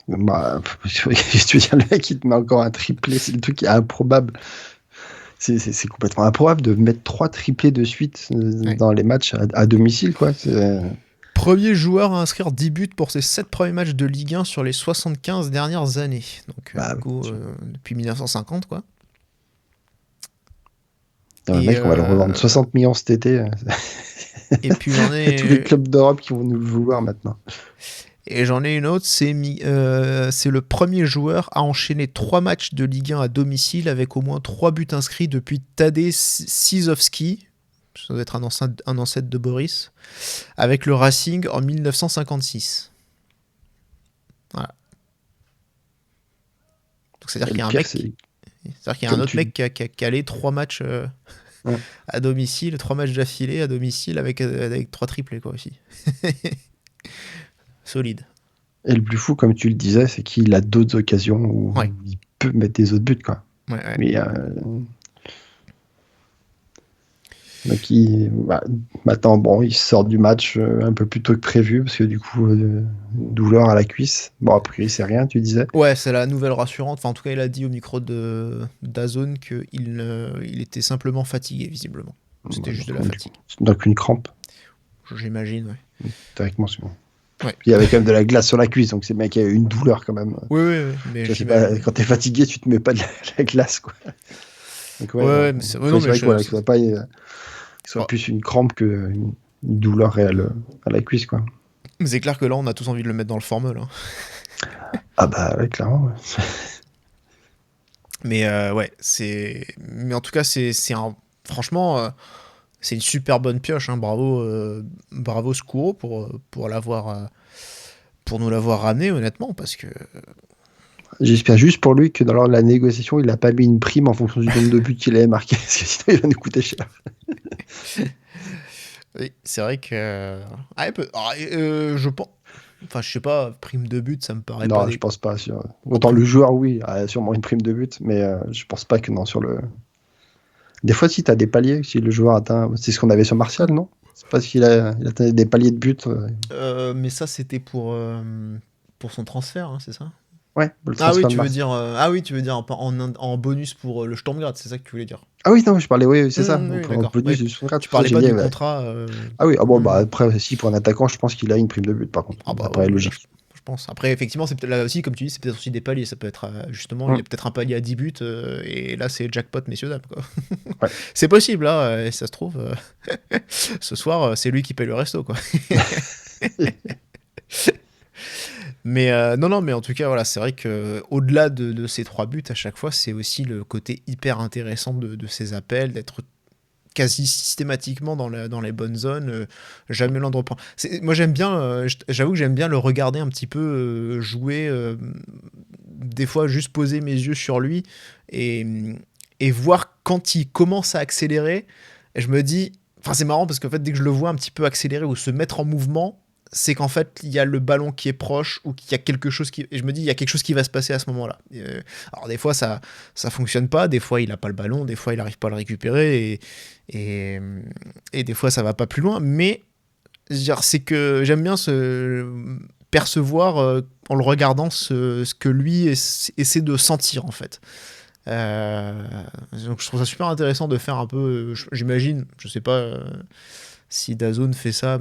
Je veux dire, le mec il te met encore un triplé, c'est le truc qui est improbable. C'est complètement improbable de mettre 3 triplés de suite dans les matchs à domicile, quoi. Premier joueur à inscrire 10 buts pour ses 7 premiers matchs de Ligue 1 sur les 75 dernières années. Donc depuis 1950, quoi. Le mec, on va le revendre 60 millions cet été. Et puis j'en ai... tous les clubs d'Europe qui vont nous le vouloir maintenant. Et j'en ai une autre, c'est le premier joueur à enchaîner 3 matchs de Ligue 1 à domicile avec au moins 3 buts inscrits depuis Tadej Sizowski, ça doit être un ancêtre de Boris, avec le Racing en 1956. Voilà. Donc c'est-à-dire qu'il y a un autre mec qui a calé 3 matchs à domicile, 3 matchs d'affilée à domicile avec 3 triplés, quoi, aussi. Solide. Et le plus fou, comme tu le disais, c'est qu'il a d'autres occasions où il peut mettre des autres buts, quoi. Ouais. Mais donc maintenant, il sort du match un peu plus tôt que prévu parce que du coup, douleur à la cuisse. Bon, après, c'est rien, tu disais. Ouais, c'est la nouvelle rassurante. Enfin, en tout cas, il a dit au micro de DAZN qu'il était simplement fatigué, visiblement. C'était juste de la fatigue. Donc une crampe. J'imagine, ouais. Théoriquement, c'est bon. Ouais. Il y avait quand même de la glace sur la cuisse, donc c'est bien qu'il y a eu une douleur quand même. Oui, mais Je sais pas, quand t'es fatigué, tu te mets pas de la glace, quoi. Donc, mais c'est vrai que voilà, que ce soit pas, que ce soit plus une crampe qu'une douleur réelle à la cuisse, quoi. Mais c'est clair que là, on a tous envie de le mettre dans le formol. Hein. Ah bah ouais, clairement. Ouais. Mais mais en tout cas, c'est un. Franchement, c'est une super bonne pioche. Hein. Bravo Skuro pour l'avoir. Pour nous l'avoir ramené, honnêtement, parce que. J'espère juste pour lui que dans la négociation, il n'a pas mis une prime en fonction du nombre de buts qu'il avait marqué, parce que sinon il va nous coûter cher. Oui, c'est vrai que. Je pense. Enfin, je sais pas, prime de but, ça me paraît pas. Non, je pense pas. Autant le joueur, oui, a sûrement une prime de but, mais je pense pas que non, sur le. Des fois, si tu as des paliers, si le joueur atteint. C'est ce qu'on avait sur Martial, non? C'est pas s'il a atteint des paliers de but. Mais ça, c'était pour son transfert, hein, c'est ça? Ouais, le Ah oui, transfert tu de veux dire en bonus pour le Sturmgrad, c'est ça que tu voulais dire? Ah oui, non, je parlais, oui, c'est ça. Oui, En d'accord. bonus Ouais. du Sturmgrad, Tu parlais j'ai pas dit, du ouais. contrat. Ah oui, bah après, si pour un attaquant, je pense qu'il a une prime de but, par contre. Ah bah, après, ouais, logique. je pense. Après, effectivement, c'est peut-être là aussi, comme tu dis, c'est peut-être aussi des paliers. Ça peut être justement, il y a peut-être un palier à 10 buts, et là, c'est jackpot, messieurs, dames, quoi. Ouais. C'est possible, là, et ça se trouve, ce soir, c'est lui qui paye le resto, quoi. Mais non, mais en tout cas, voilà, c'est vrai que au-delà de ces 3 buts, à chaque fois, c'est aussi le côté hyper intéressant de ces appels, d'être quasi systématiquement dans les bonnes zones, jamais l'en reprend. Moi, j'aime bien, j'avoue que j'aime bien le regarder un petit peu jouer, des fois juste poser mes yeux sur lui et voir quand il commence à accélérer. Et je me dis, enfin, c'est marrant parce qu'en fait, dès que je le vois un petit peu accélérer ou se mettre en mouvement, c'est qu'en fait, il y a le ballon qui est proche ou qu'il y a quelque chose qui... Et je me dis, il y a quelque chose qui va se passer à ce moment-là. Alors, des fois, ça fonctionne pas. Des fois, il a pas le ballon. Des fois, il arrive pas à le récupérer. Et des fois, ça va pas plus loin. Mais, je veux dire, c'est que j'aime bien percevoir, en le regardant, ce que lui essaie de sentir, en fait. Donc, je trouve ça super intéressant de faire un peu... J'imagine, je sais pas... si DAZN fait ça,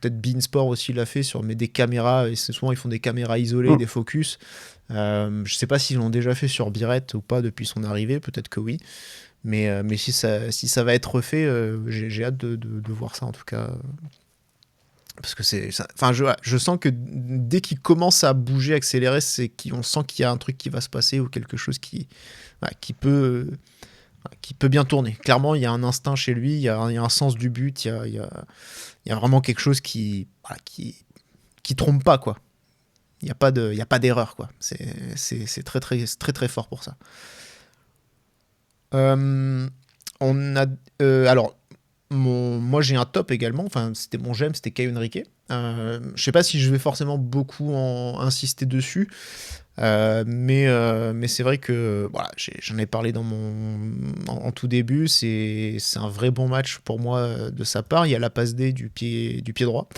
peut-être beIN Sport aussi l'a fait mais des caméras, et souvent ils font des caméras isolées, des focus. Je sais pas s'ils l'ont déjà fait sur Biret ou pas depuis son arrivée, peut-être que oui. Mais si ça va être refait, j'ai hâte de voir ça en tout cas. Parce que je sens que dès qu'il commence à bouger, accélérer, on sent qu'il y a un truc qui va se passer ou quelque chose qui peut bien tourner. Clairement, il y a un instinct chez lui, il y a un sens du but, il y a vraiment quelque chose qui trompe pas, quoi. Il n'y a pas d'erreur, quoi. C'est très, très, très, très fort pour ça. Alors, moi, j'ai un top également. Enfin, c'était mon j'aime, c'était Caio Henrique. Je sais pas si je vais forcément beaucoup insister dessus. Mais c'est vrai que voilà, j'en ai parlé en tout début, c'est un vrai bon match pour moi de sa part. Il y a la passe D du pied droit,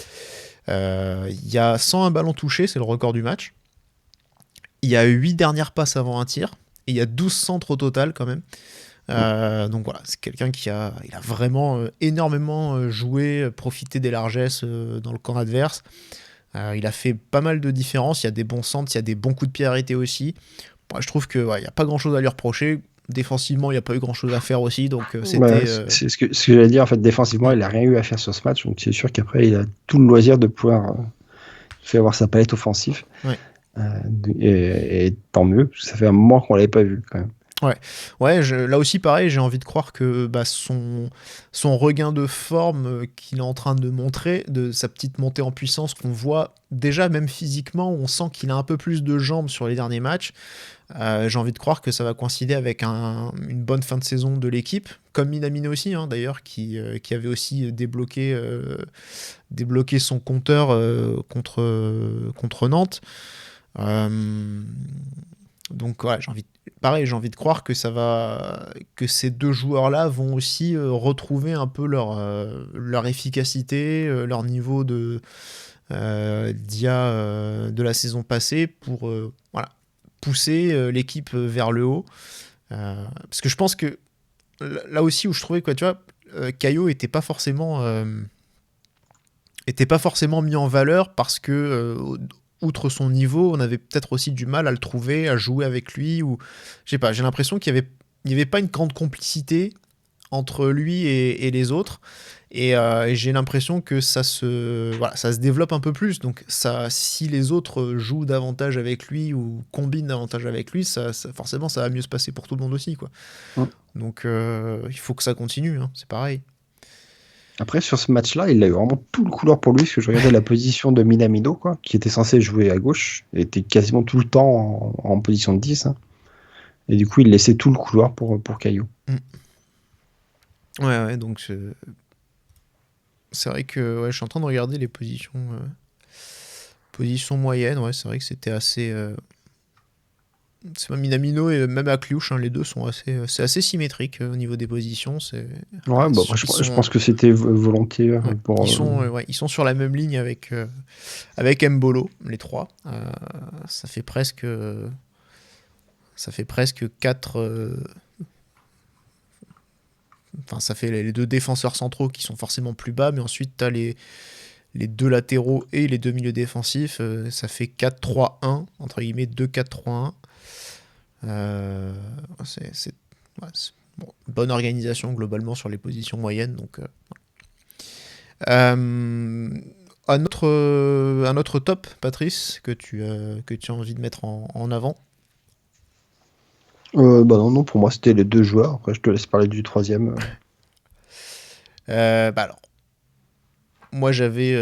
il y a 101 ballons touchés, c'est le record du match. Il y a 8 dernières passes avant un tir et il y a 12 centres au total quand même. Donc voilà, c'est quelqu'un il a vraiment énormément joué, profité des largesses dans le camp adverse. Il a fait pas mal de différences, il y a des bons centres, il y a des bons coups de pied arrêtés aussi. Bon, je trouve qu'il n'y a pas grand chose à lui reprocher. Défensivement, il n'y a pas eu grand chose à faire aussi. Donc c'était. C'est ce que j'allais dire, en fait, défensivement, il n'a rien eu à faire sur ce match. Donc c'est sûr qu'après, il a tout le loisir de pouvoir faire avoir sa palette offensive. Ouais. Et tant mieux, parce que ça fait un moment qu'on ne l'avait pas vu quand même. Ouais, là aussi pareil, j'ai envie de croire que son regain de forme qu'il est en train de montrer, de sa petite montée en puissance qu'on voit déjà même physiquement, où on sent qu'il a un peu plus de jambes sur les derniers matchs, j'ai envie de croire que ça va coïncider avec une bonne fin de saison de l'équipe, comme Minamino aussi hein, d'ailleurs, qui avait aussi débloqué son compteur contre Nantes. Donc voilà, j'ai envie de croire que ces deux joueurs-là vont aussi retrouver un peu leur efficacité, leur niveau de la saison passée pour pousser l'équipe vers le haut. Parce que je pense que là aussi où je trouvais quoi, tu vois, Caio était pas forcément mis en valeur parce que outre son niveau, on avait peut-être aussi du mal à le trouver, à jouer avec lui, ou je sais pas, j'ai l'impression qu'il y avait pas une grande complicité entre lui et les autres, et j'ai l'impression que ça se développe un peu plus. Donc si les autres jouent davantage avec lui ou combinent davantage avec lui, forcément ça va mieux se passer pour tout le monde aussi, quoi. Donc il faut que ça continue, hein, c'est pareil. Après, sur ce match-là, il a eu vraiment tout le couloir pour lui, parce que je regardais la position de Minamino, quoi, qui était censé jouer à gauche, et était quasiment tout le temps en position de 10. Hein. Et du coup, il laissait tout le couloir pour Caio. Ouais, donc c'est vrai que je suis en train de regarder les positions moyennes. Ouais, c'est vrai que c'était assez. C'est même Minamino et même Akliouche, hein, les deux sont c'est assez symétrique au niveau des positions. Ouais, bah, je pense que c'était volontiers. Ils sont sur la même ligne avec Mbolo, les trois. Ça fait presque 4. Enfin, ça fait les deux défenseurs centraux qui sont forcément plus bas, mais ensuite tu as les deux latéraux et les deux milieux défensifs. Ça fait 4-3-1, entre guillemets 2-4-3-1. C'est bonne organisation globalement sur les positions moyennes. Donc, un autre top, Patrice, que tu as envie de mettre en avant? Non, pour moi c'était les deux joueurs. Après, je te laisse parler du troisième. Alors, moi j'avais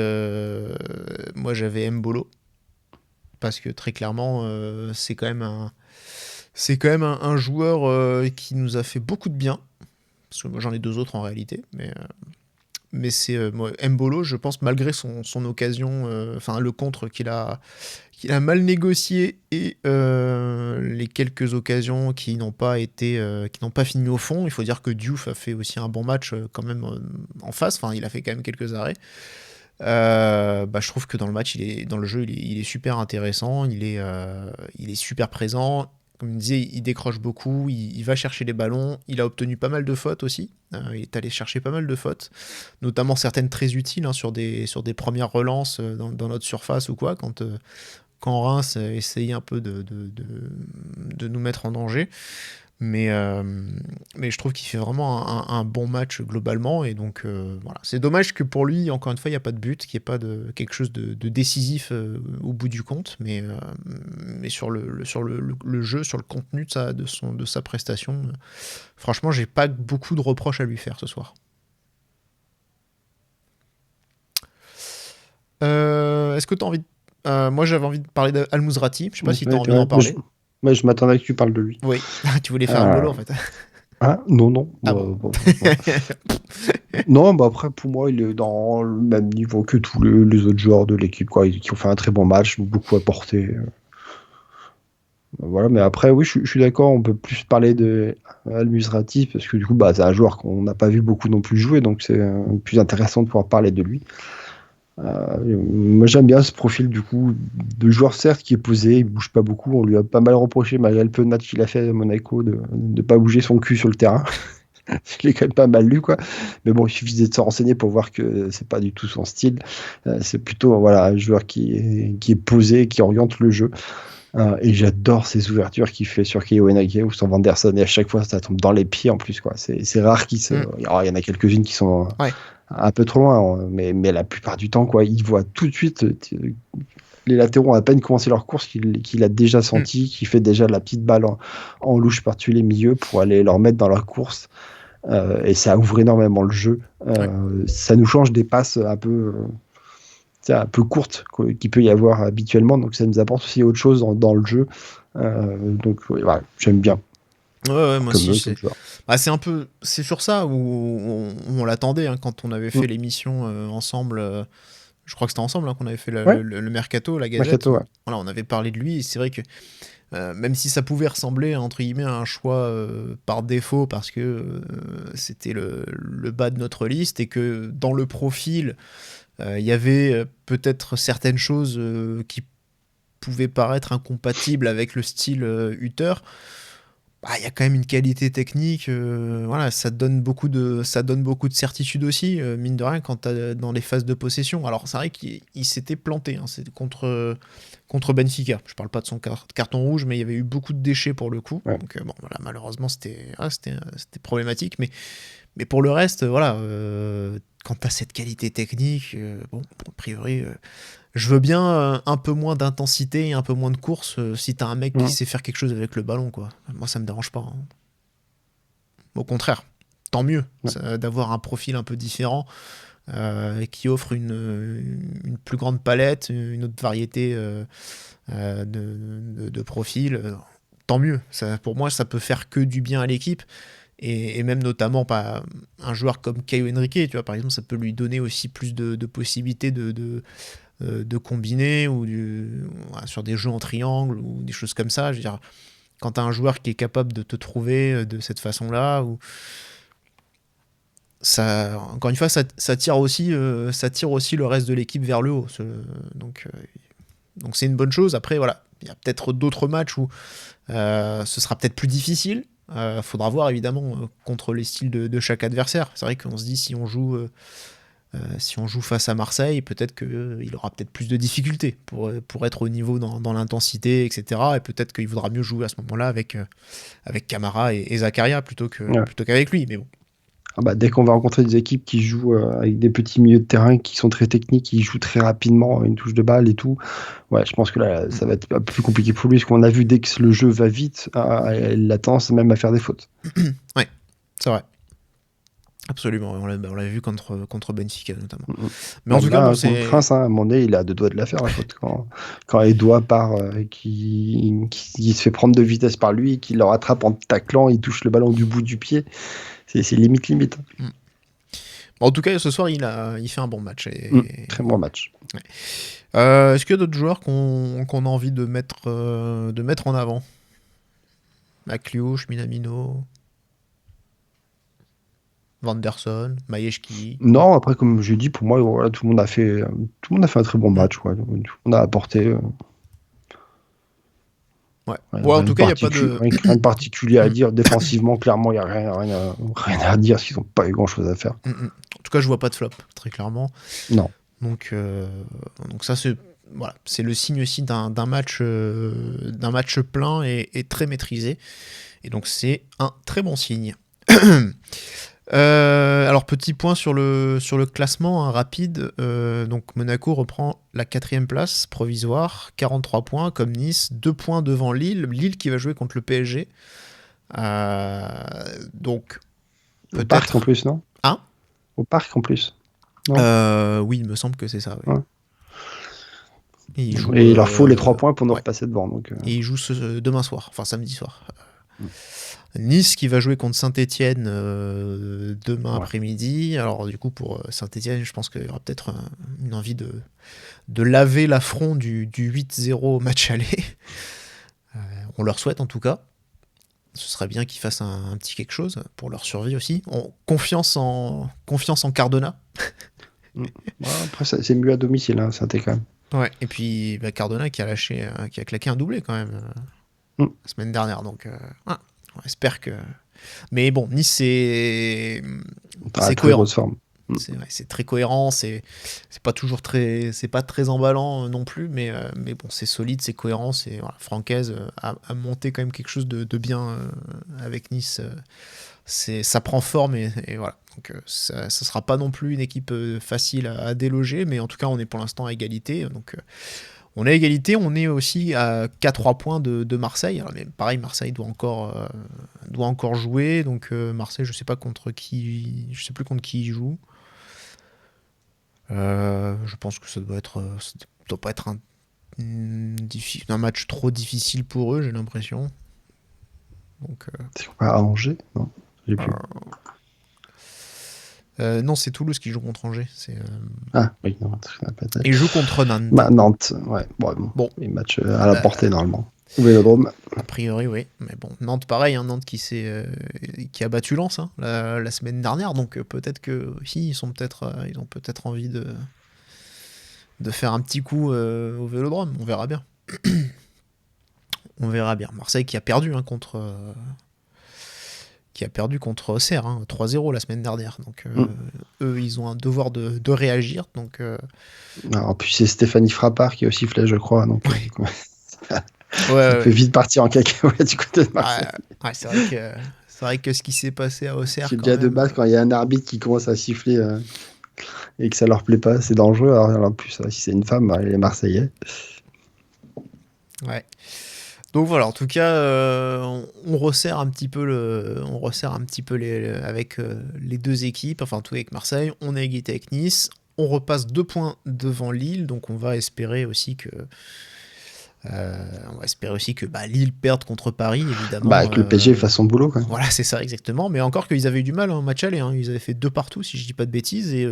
Mbolo, parce que très clairement c'est quand même un joueur qui nous a fait beaucoup de bien, parce que moi j'en ai deux autres en réalité, mais c'est Mbolo, je pense, malgré son occasion, le contre qu'il a mal négocié, et les quelques occasions qui n'ont pas fini au fond. Il faut dire que Diouf a fait aussi un bon match quand même en face. Enfin, il a fait quand même quelques arrêts. Je trouve que dans le match, dans le jeu, il est super intéressant. Il est super présent. Comme je disais, il décroche beaucoup, il va chercher les ballons, il a obtenu pas mal de fautes aussi, il est allé chercher pas mal de fautes, notamment certaines très utiles, hein, sur des premières relances dans notre surface ou quoi, quand Reims essayait un peu de nous mettre en danger. Mais je trouve qu'il fait vraiment un bon match globalement, et donc voilà. C'est dommage que pour lui, encore une fois, il n'y a pas de but, qu'il n'y ait pas quelque chose de décisif au bout du compte, mais sur le jeu, sur le contenu de sa prestation, franchement, j'ai pas beaucoup de reproches à lui faire ce soir. Est-ce que tu as envie moi j'avais envie de parler d'Al Mousrati, je sais pas si tu as envie d'en parler. Je m'attendais que tu parles de lui. Oui, tu voulais faire un Mbolo en fait. Non. Ah bon. Non, après, pour moi, il est dans le même niveau que tous les autres joueurs de l'équipe, quoi, qui ont fait un très bon match, beaucoup apporté. Voilà, mais après, oui, je suis d'accord, on peut plus parler de Al Mousrati, parce que du coup, c'est un joueur qu'on n'a pas vu beaucoup non plus jouer, donc c'est plus intéressant de pouvoir parler de lui. Moi j'aime bien ce profil du coup de joueur, certes, qui est posé, il bouge pas beaucoup, on lui a pas mal reproché malgré le peu de matchs qu'il a fait à Monaco de pas bouger son cul sur le terrain. Je l'ai quand même pas mal lu, quoi, mais bon, il suffisait de se renseigner pour voir que c'est pas du tout son style. C'est plutôt un joueur qui est posé, qui oriente le jeu, et j'adore ces ouvertures qu'il fait sur Caio Henrique ou sur Van der Sar, et à chaque fois ça tombe dans les pieds en plus, quoi. C'est rare qu'il se... Alors, il y en a quelques-unes qui sont un peu trop loin, mais la plupart du temps, quoi, il voit tout de suite les latéraux ont à peine commencé leur course qu'il a déjà senti, qu'il fait déjà la petite balle en louche par-dessus les milieux pour aller leur mettre dans leur course, et ça ouvre énormément le jeu. Ça nous change des passes un peu courtes qu'il peut y avoir habituellement, donc ça nous apporte aussi autre chose dans le jeu, donc j'aime bien. Ouais, moi aussi. C'est sur ça où on l'attendait, hein, quand on avait fait l'émission ensemble. Je crois que c'était ensemble, hein, qu'on avait fait le Mercato, la Gazette. Mercato, ouais. Voilà, on avait parlé de lui, et c'est vrai que même si ça pouvait ressembler entre guillemets à un choix par défaut, parce que c'était le bas de notre liste, et que dans le profil il y avait peut-être certaines choses qui pouvaient paraître incompatibles avec le style Hutter. y a quand même une qualité technique. Voilà, ça donne beaucoup de certitude aussi, mine de rien, quand t'as dans les phases de possession. Alors, c'est vrai qu'il s'était planté, hein, c'est contre Benfica. Je parle pas de son carton rouge, mais il y avait eu beaucoup de déchets pour le coup. Ouais. Donc, bon, voilà, malheureusement, c'était problématique. Mais pour le reste, voilà, quand t'as cette qualité technique, bon, a priori, je veux bien un peu moins d'intensité et un peu moins de course si t'as un mec qui sait faire quelque chose avec le ballon, quoi. Moi, ça me dérange pas, hein. Au contraire, tant mieux d'avoir un profil un peu différent qui offre une plus grande palette, une autre variété de profils. Tant mieux. Ça, pour moi, ça peut faire que du bien à l'équipe. Et même notamment pas un joueur comme Caio Henrique, tu vois, par exemple, ça peut lui donner aussi plus de possibilités de combiner ou sur des jeux en triangle ou des choses comme ça. Je veux dire, quand tu as un joueur qui est capable de te trouver de cette façon-là, ou ça, encore une fois, ça tire aussi le reste de l'équipe vers le haut. Donc c'est une bonne chose. Après, voilà, il y a peut-être d'autres matchs où ce sera peut-être plus difficile. Faudra voir évidemment contre les styles de chaque adversaire. C'est vrai qu'on se dit si on joue face à Marseille, peut-être qu'il aura peut-être plus de difficultés pour être au niveau dans l'intensité, etc. Et peut-être qu'il vaudra mieux jouer à ce moment-là avec Camara et Zakaria plutôt qu'avec lui. Mais bon. Dès qu'on va rencontrer des équipes qui jouent avec des petits milieux de terrain qui sont très techniques, qui jouent très rapidement, une touche de balle et tout, ouais, je pense que là, ça va être un peu plus compliqué pour lui, parce qu'on a vu dès que le jeu va vite, il a tendance même à faire des fautes. Ouais, c'est vrai. Absolument, on l'a vu contre Benfica notamment. Mais en tout cas, c'est Prince, hein, à un moment donné, il a deux doigts de la faire, la faute. Quand Edouard part, qui se fait prendre de vitesse par lui, qui le rattrape en taclant, il touche le ballon du bout du pied. C'est limite. En tout cas, ce soir, il fait un bon match. Très bon match. Ouais. Est-ce qu'il y a d'autres joueurs qu'on a envie de mettre en avant? Akliouche, Minamino, Vanderson, Majewski. Non, après, comme j'ai dit, pour moi, voilà, tout le monde a fait un très bon match. Quoi. Tout le monde a apporté. Ouais. Bon, en tout cas, il n'y a pas rien de particulier à dire. Défensivement, clairement, il n'y a rien à dire, parce qu'ils n'ont pas eu grand-chose à faire. En tout cas, je vois pas de flop, très clairement. Non. Donc ça, c'est le signe aussi d'un match plein et très maîtrisé. Et donc, c'est un très bon signe. Alors, petit point sur le classement rapide. Donc, Monaco reprend la 4e place provisoire, 43 points, comme Nice, 2 points devant Lille. Lille qui va jouer contre le PSG. Donc, peut-être. Au Parc en plus, non ? Hein ? Au Parc en plus. Oui, il me semble que c'est ça. Oui. Ouais. Et il leur faut les 3 points pour nous repasser devant. Donc, Et ils jouent demain soir, enfin samedi soir. Nice qui va jouer contre Saint-Etienne demain après-midi. Alors du coup pour Saint-Etienne, je pense qu'il y aura peut-être une envie de laver l'affront du 8-0 au match aller. On leur souhaite en tout cas. Ce serait bien qu'ils fassent un petit quelque chose pour leur survie aussi. Confiance en Cardona. Après c'est mieux à domicile, hein, Saint-Etienne quand même. Ouais, et puis Cardona qui a claqué un doublé quand même la semaine dernière. Donc on espère que. Mais bon, Nice c'est cohérent. Forme. C'est très cohérent, c'est pas toujours c'est pas très emballant non plus, mais bon, c'est solide, c'est cohérent, Francaise a monté quand même quelque chose de bien avec Nice. Ça prend forme et voilà. Donc ça sera pas non plus une équipe facile à déloger, mais en tout cas on est pour l'instant à égalité. Donc on est à égalité, on est aussi à 3 points de Marseille. Alors, mais pareil, Marseille doit encore jouer. Donc Marseille, je sais plus contre qui il joue. Je pense que ça doit pas être un match trop difficile pour eux, j'ai l'impression. Donc c'est pas à Angers, non? J'ai plus. Non, c'est Toulouse qui joue contre Angers. Ah oui, non. Et il joue contre Nantes. Nantes, ouais. Bon. Les matchs à la portée normalement. Au Vélodrome. A priori, oui. Mais bon, Nantes, pareil, hein, Nantes qui a battu Lens la semaine dernière. Donc peut-être que si ils ont peut-être envie de faire un petit coup au Vélodrome. On verra bien. On verra bien. Marseille qui a perdu contre qui a perdu contre Auxerre, 3-0 la semaine dernière. Donc eux, ils ont un devoir de réagir. Donc, En plus, c'est Stéphanie Frappard qui est au sifflet, je crois. Donc, ça peut vite partir en cacahuète du côté de Marseille. Ouais, c'est vrai que ce qui s'est passé à Auxerre. C'est déjà de base, quand il y a un arbitre qui commence à siffler et que ça leur plaît pas, c'est dangereux. Alors, en plus, si c'est une femme, elle est Marseillais. Ouais. Donc voilà, en tout cas, on resserre un petit peu avec les deux équipes, enfin tout avec Marseille, on a égalité avec Nice, on repasse 2 points devant Lille, donc on va espérer aussi que Lille perde contre Paris, évidemment. Que le PSG fasse son boulot, quoi. Voilà, c'est ça exactement, mais encore qu'ils avaient eu du mal en match aller, ils avaient fait 2 partout, si je dis pas de bêtises, et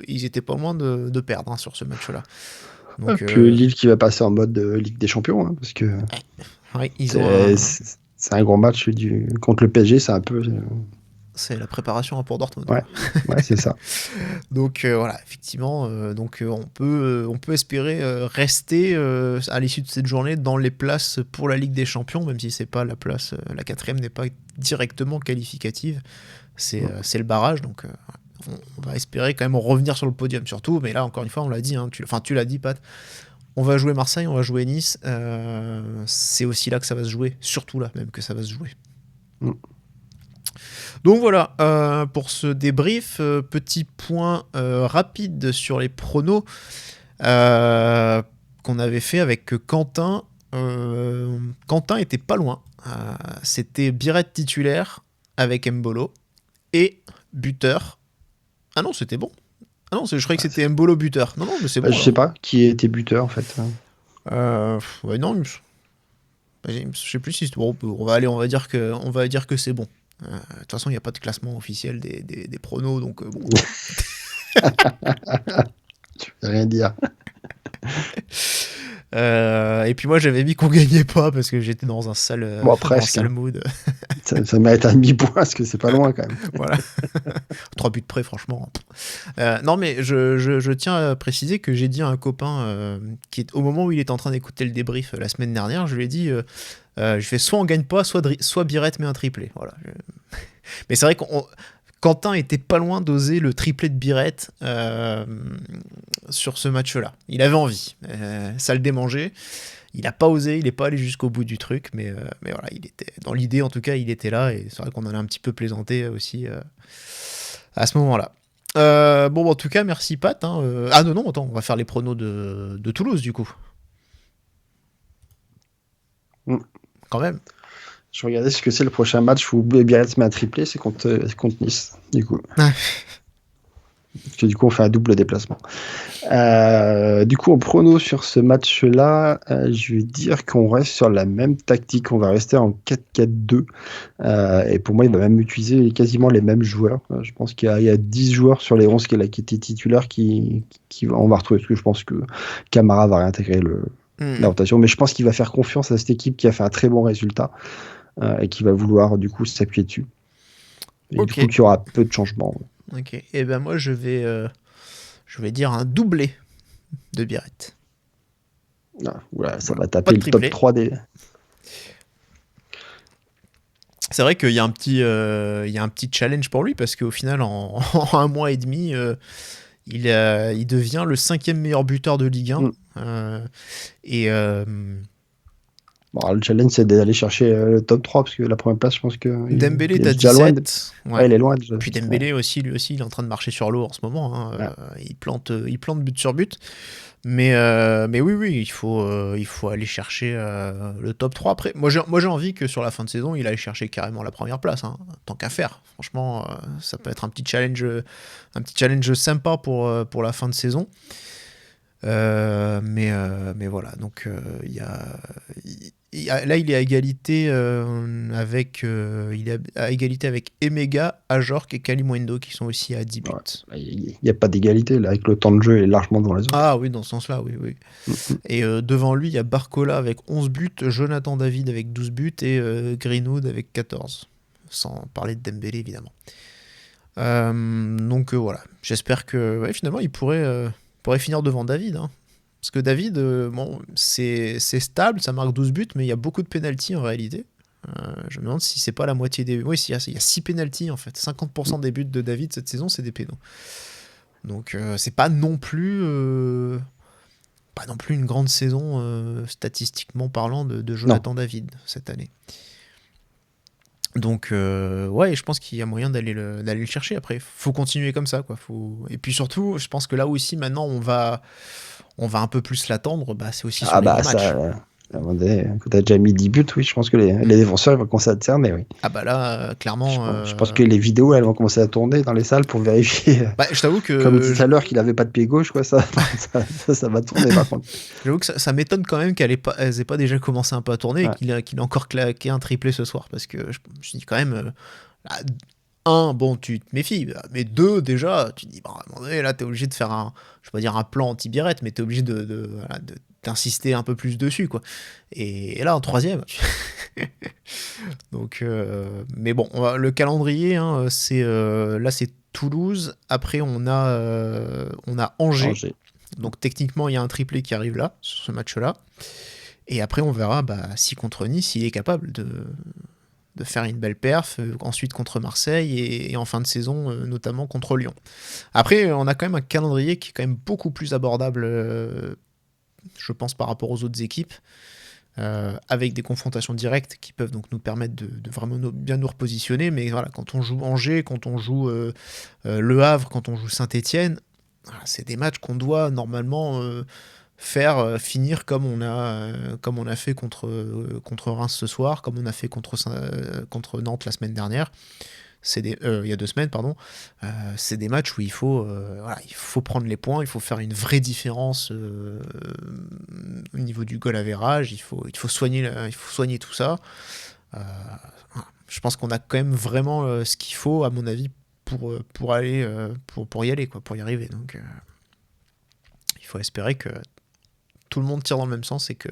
ils étaient pas loin de perdre sur ce match-là. Donc, puis Lille qui va passer en mode Ligue des Champions, parce que c'est un gros match contre le PSG, c'est un peu... C'est la préparation pour Dortmund. Ouais, c'est ça. Donc voilà, effectivement, on peut espérer rester à l'issue de cette journée dans les places pour la Ligue des Champions, même si c'est pas la place, la 4e n'est pas directement qualificative, c'est le barrage, donc on va espérer quand même revenir sur le podium surtout, mais là encore une fois on l'a dit, tu l'as dit Pat, on va jouer Marseille, on va jouer Nice, c'est aussi là que ça va se jouer, surtout là même que ça va se jouer. Donc voilà, pour ce débrief, petit point rapide sur les pronos qu'on avait fait avec Quentin. Quentin était pas loin, c'était Biret titulaire avec Mbolo et buteur. Ah non, c'était bon. Ah non, je croyais que c'était Mbolo buteur. Non, mais c'est bon. Je sais pas qui était buteur en fait. Ouais, non, je sais plus si c'est bon. On va dire que c'est bon. De toute façon, il n'y a pas de classement officiel des pronos, donc bon. Je vais rien dire. Et puis moi, j'avais mis qu'on gagnait pas parce que j'étais dans un sale mood. ça mérite un demi-point parce que c'est pas loin quand même. Voilà. 3 buts près, franchement. Non, mais je tiens à préciser que j'ai dit à un copain au moment où il était en train d'écouter le débrief la semaine dernière, je lui ai dit je fais soit on gagne pas, soit Biret met un triplé. Voilà. Mais c'est vrai Quentin était pas loin d'oser le triplé de Biret sur ce match-là. Il avait envie. Ça le démangeait. Il n'a pas osé, il n'est pas allé jusqu'au bout du truc, mais voilà, il était dans l'idée, en tout cas, il était là, et c'est vrai qu'on en a un petit peu plaisanté aussi à ce moment-là. En tout cas, merci Pat. Ah non, attends, on va faire les pronos de Toulouse, du coup. Quand même. Je regardais ce que c'est le prochain match où Biarritz met un triplé, c'est contre Nice, du coup. Parce que du coup, on fait un double déplacement. Du coup, en prono sur ce match-là, je vais dire qu'on reste sur la même tactique. On va rester en 4-4-2. Et pour moi, il va même utiliser quasiment les mêmes joueurs. Je pense qu'il y a 10 joueurs sur les 11 qui étaient titulaires on va retrouver, parce que je pense que Camara va réintégrer la rotation. Mais je pense qu'il va faire confiance à cette équipe qui a fait un très bon résultat et qui va vouloir du coup s'appuyer dessus. Et du coup, il y aura peu de changements. Ok, et ben moi je vais dire un doublé de Biret. Ça va taper le top 3 des... C'est vrai qu'il y a un petit challenge pour lui, parce qu'au final, en 1 mois et demi, il devient le 5e meilleur buteur de Ligue 1. Le challenge, c'est d'aller chercher le top 3, parce que la première place, je pense que... Dembélé est à 17. Ouais, il est loin déjà. Puis Dembélé aussi, lui aussi, il est en train de marcher sur l'eau en ce moment. Il plante but sur but. Mais oui, il faut aller chercher le top 3. Après, moi j'ai envie que sur la fin de saison, il aille chercher carrément la première place. Tant qu'à faire. Franchement, ça peut être un petit challenge sympa pour la fin de saison. Mais voilà, donc il est à égalité avec Emega, Ajorc et Kalimundo qui sont aussi à 10 buts. Il n'y a pas d'égalité là, avec le temps de jeu, il est largement devant les autres. Ah oui, dans ce sens-là, oui. Et devant lui, il y a Barcola avec 11 buts, Jonathan David avec 12 buts et Greenwood avec 14. Sans parler de Dembélé, évidemment. Donc voilà, j'espère que finalement il pourrait finir devant David. Parce que David, c'est stable, ça marque 12 buts, mais il y a beaucoup de pénaltys en réalité. Je me demande si c'est pas la moitié des... Oui, il y a 6 pénaltys en fait. 50% des buts de David cette saison, c'est des pénaux. Donc c'est pas non plus une grande saison statistiquement parlant de Jonathan David cette année. Donc ouais, je pense qu'il y a moyen d'aller le chercher. Après, faut continuer comme ça, quoi. Et puis surtout, je pense que là aussi maintenant on va un peu plus l'attendre. C'est aussi sur les grands matchs. Quand t'as déjà mis 10 buts, oui, je pense que les défenseurs vont commencer à te cerner, oui. Là, clairement... Je pense que les vidéos, elles vont commencer à tourner dans les salles pour vérifier. Je t'avoue que... Comme dit tout à l'heure qu'il avait pas de pied gauche, quoi, ça va tourner par contre. J'avoue que ça m'étonne quand même qu'elles aient pas déjà commencé un peu à tourner et qu'il ait encore claqué un triplé ce soir, parce que je me dis quand même... bon, tu te méfies, mais 2, déjà, tu te dis, à un moment donné, là, t'es obligé de faire je vais pas dire un plan anti-Birette, mais t'es obligé d'insister un peu plus dessus, quoi. Et là, en 3e, donc, mais bon, le calendrier, c'est Toulouse, après on a Angers. Donc techniquement, il y a un triplé qui arrive là, sur ce match-là, et après on verra si contre Nice, il est capable de faire une belle perf, ensuite contre Marseille et en fin de saison notamment contre Lyon. Après on a quand même un calendrier qui est quand même beaucoup plus abordable, je pense, par rapport aux autres équipes, avec des confrontations directes qui peuvent donc nous permettre de vraiment bien nous repositionner. Mais voilà, quand on joue Angers, quand on joue Le Havre, quand on joue Saint-Etienne, c'est des matchs qu'on doit normalement faire finir comme on a fait contre Reims ce soir, comme on a fait contre Nantes la semaine dernière. Il y a 2 semaines, pardon. C'est des matchs où il faut prendre les points, il faut faire une vraie différence au niveau du goal average, il faut soigner tout ça. Je pense qu'on a quand même vraiment ce qu'il faut, à mon avis, pour aller pour y aller, quoi, pour y arriver. Donc il faut espérer que tout le monde tire dans le même sens et que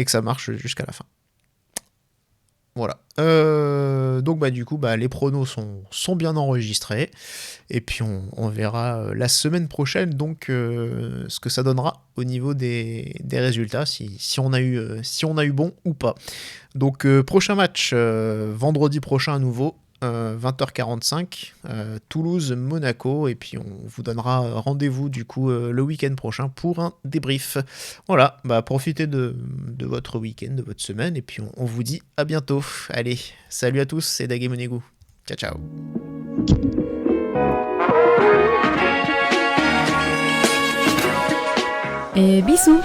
ça marche jusqu'à la fin. Voilà. Donc du coup, les pronos sont bien enregistrés. Et puis on verra la semaine prochaine donc ce que ça donnera au niveau des résultats, si on a eu bon ou pas. Donc prochain match vendredi prochain à nouveau. 20h45, Toulouse-Monaco, et puis on vous donnera rendez-vous du coup le week-end prochain pour un débrief. Voilà, profitez de votre week-end, de votre semaine, et puis on vous dit à bientôt. Allez, salut à tous, c'est Daguet Monégou. Ciao, ciao. Et bisous.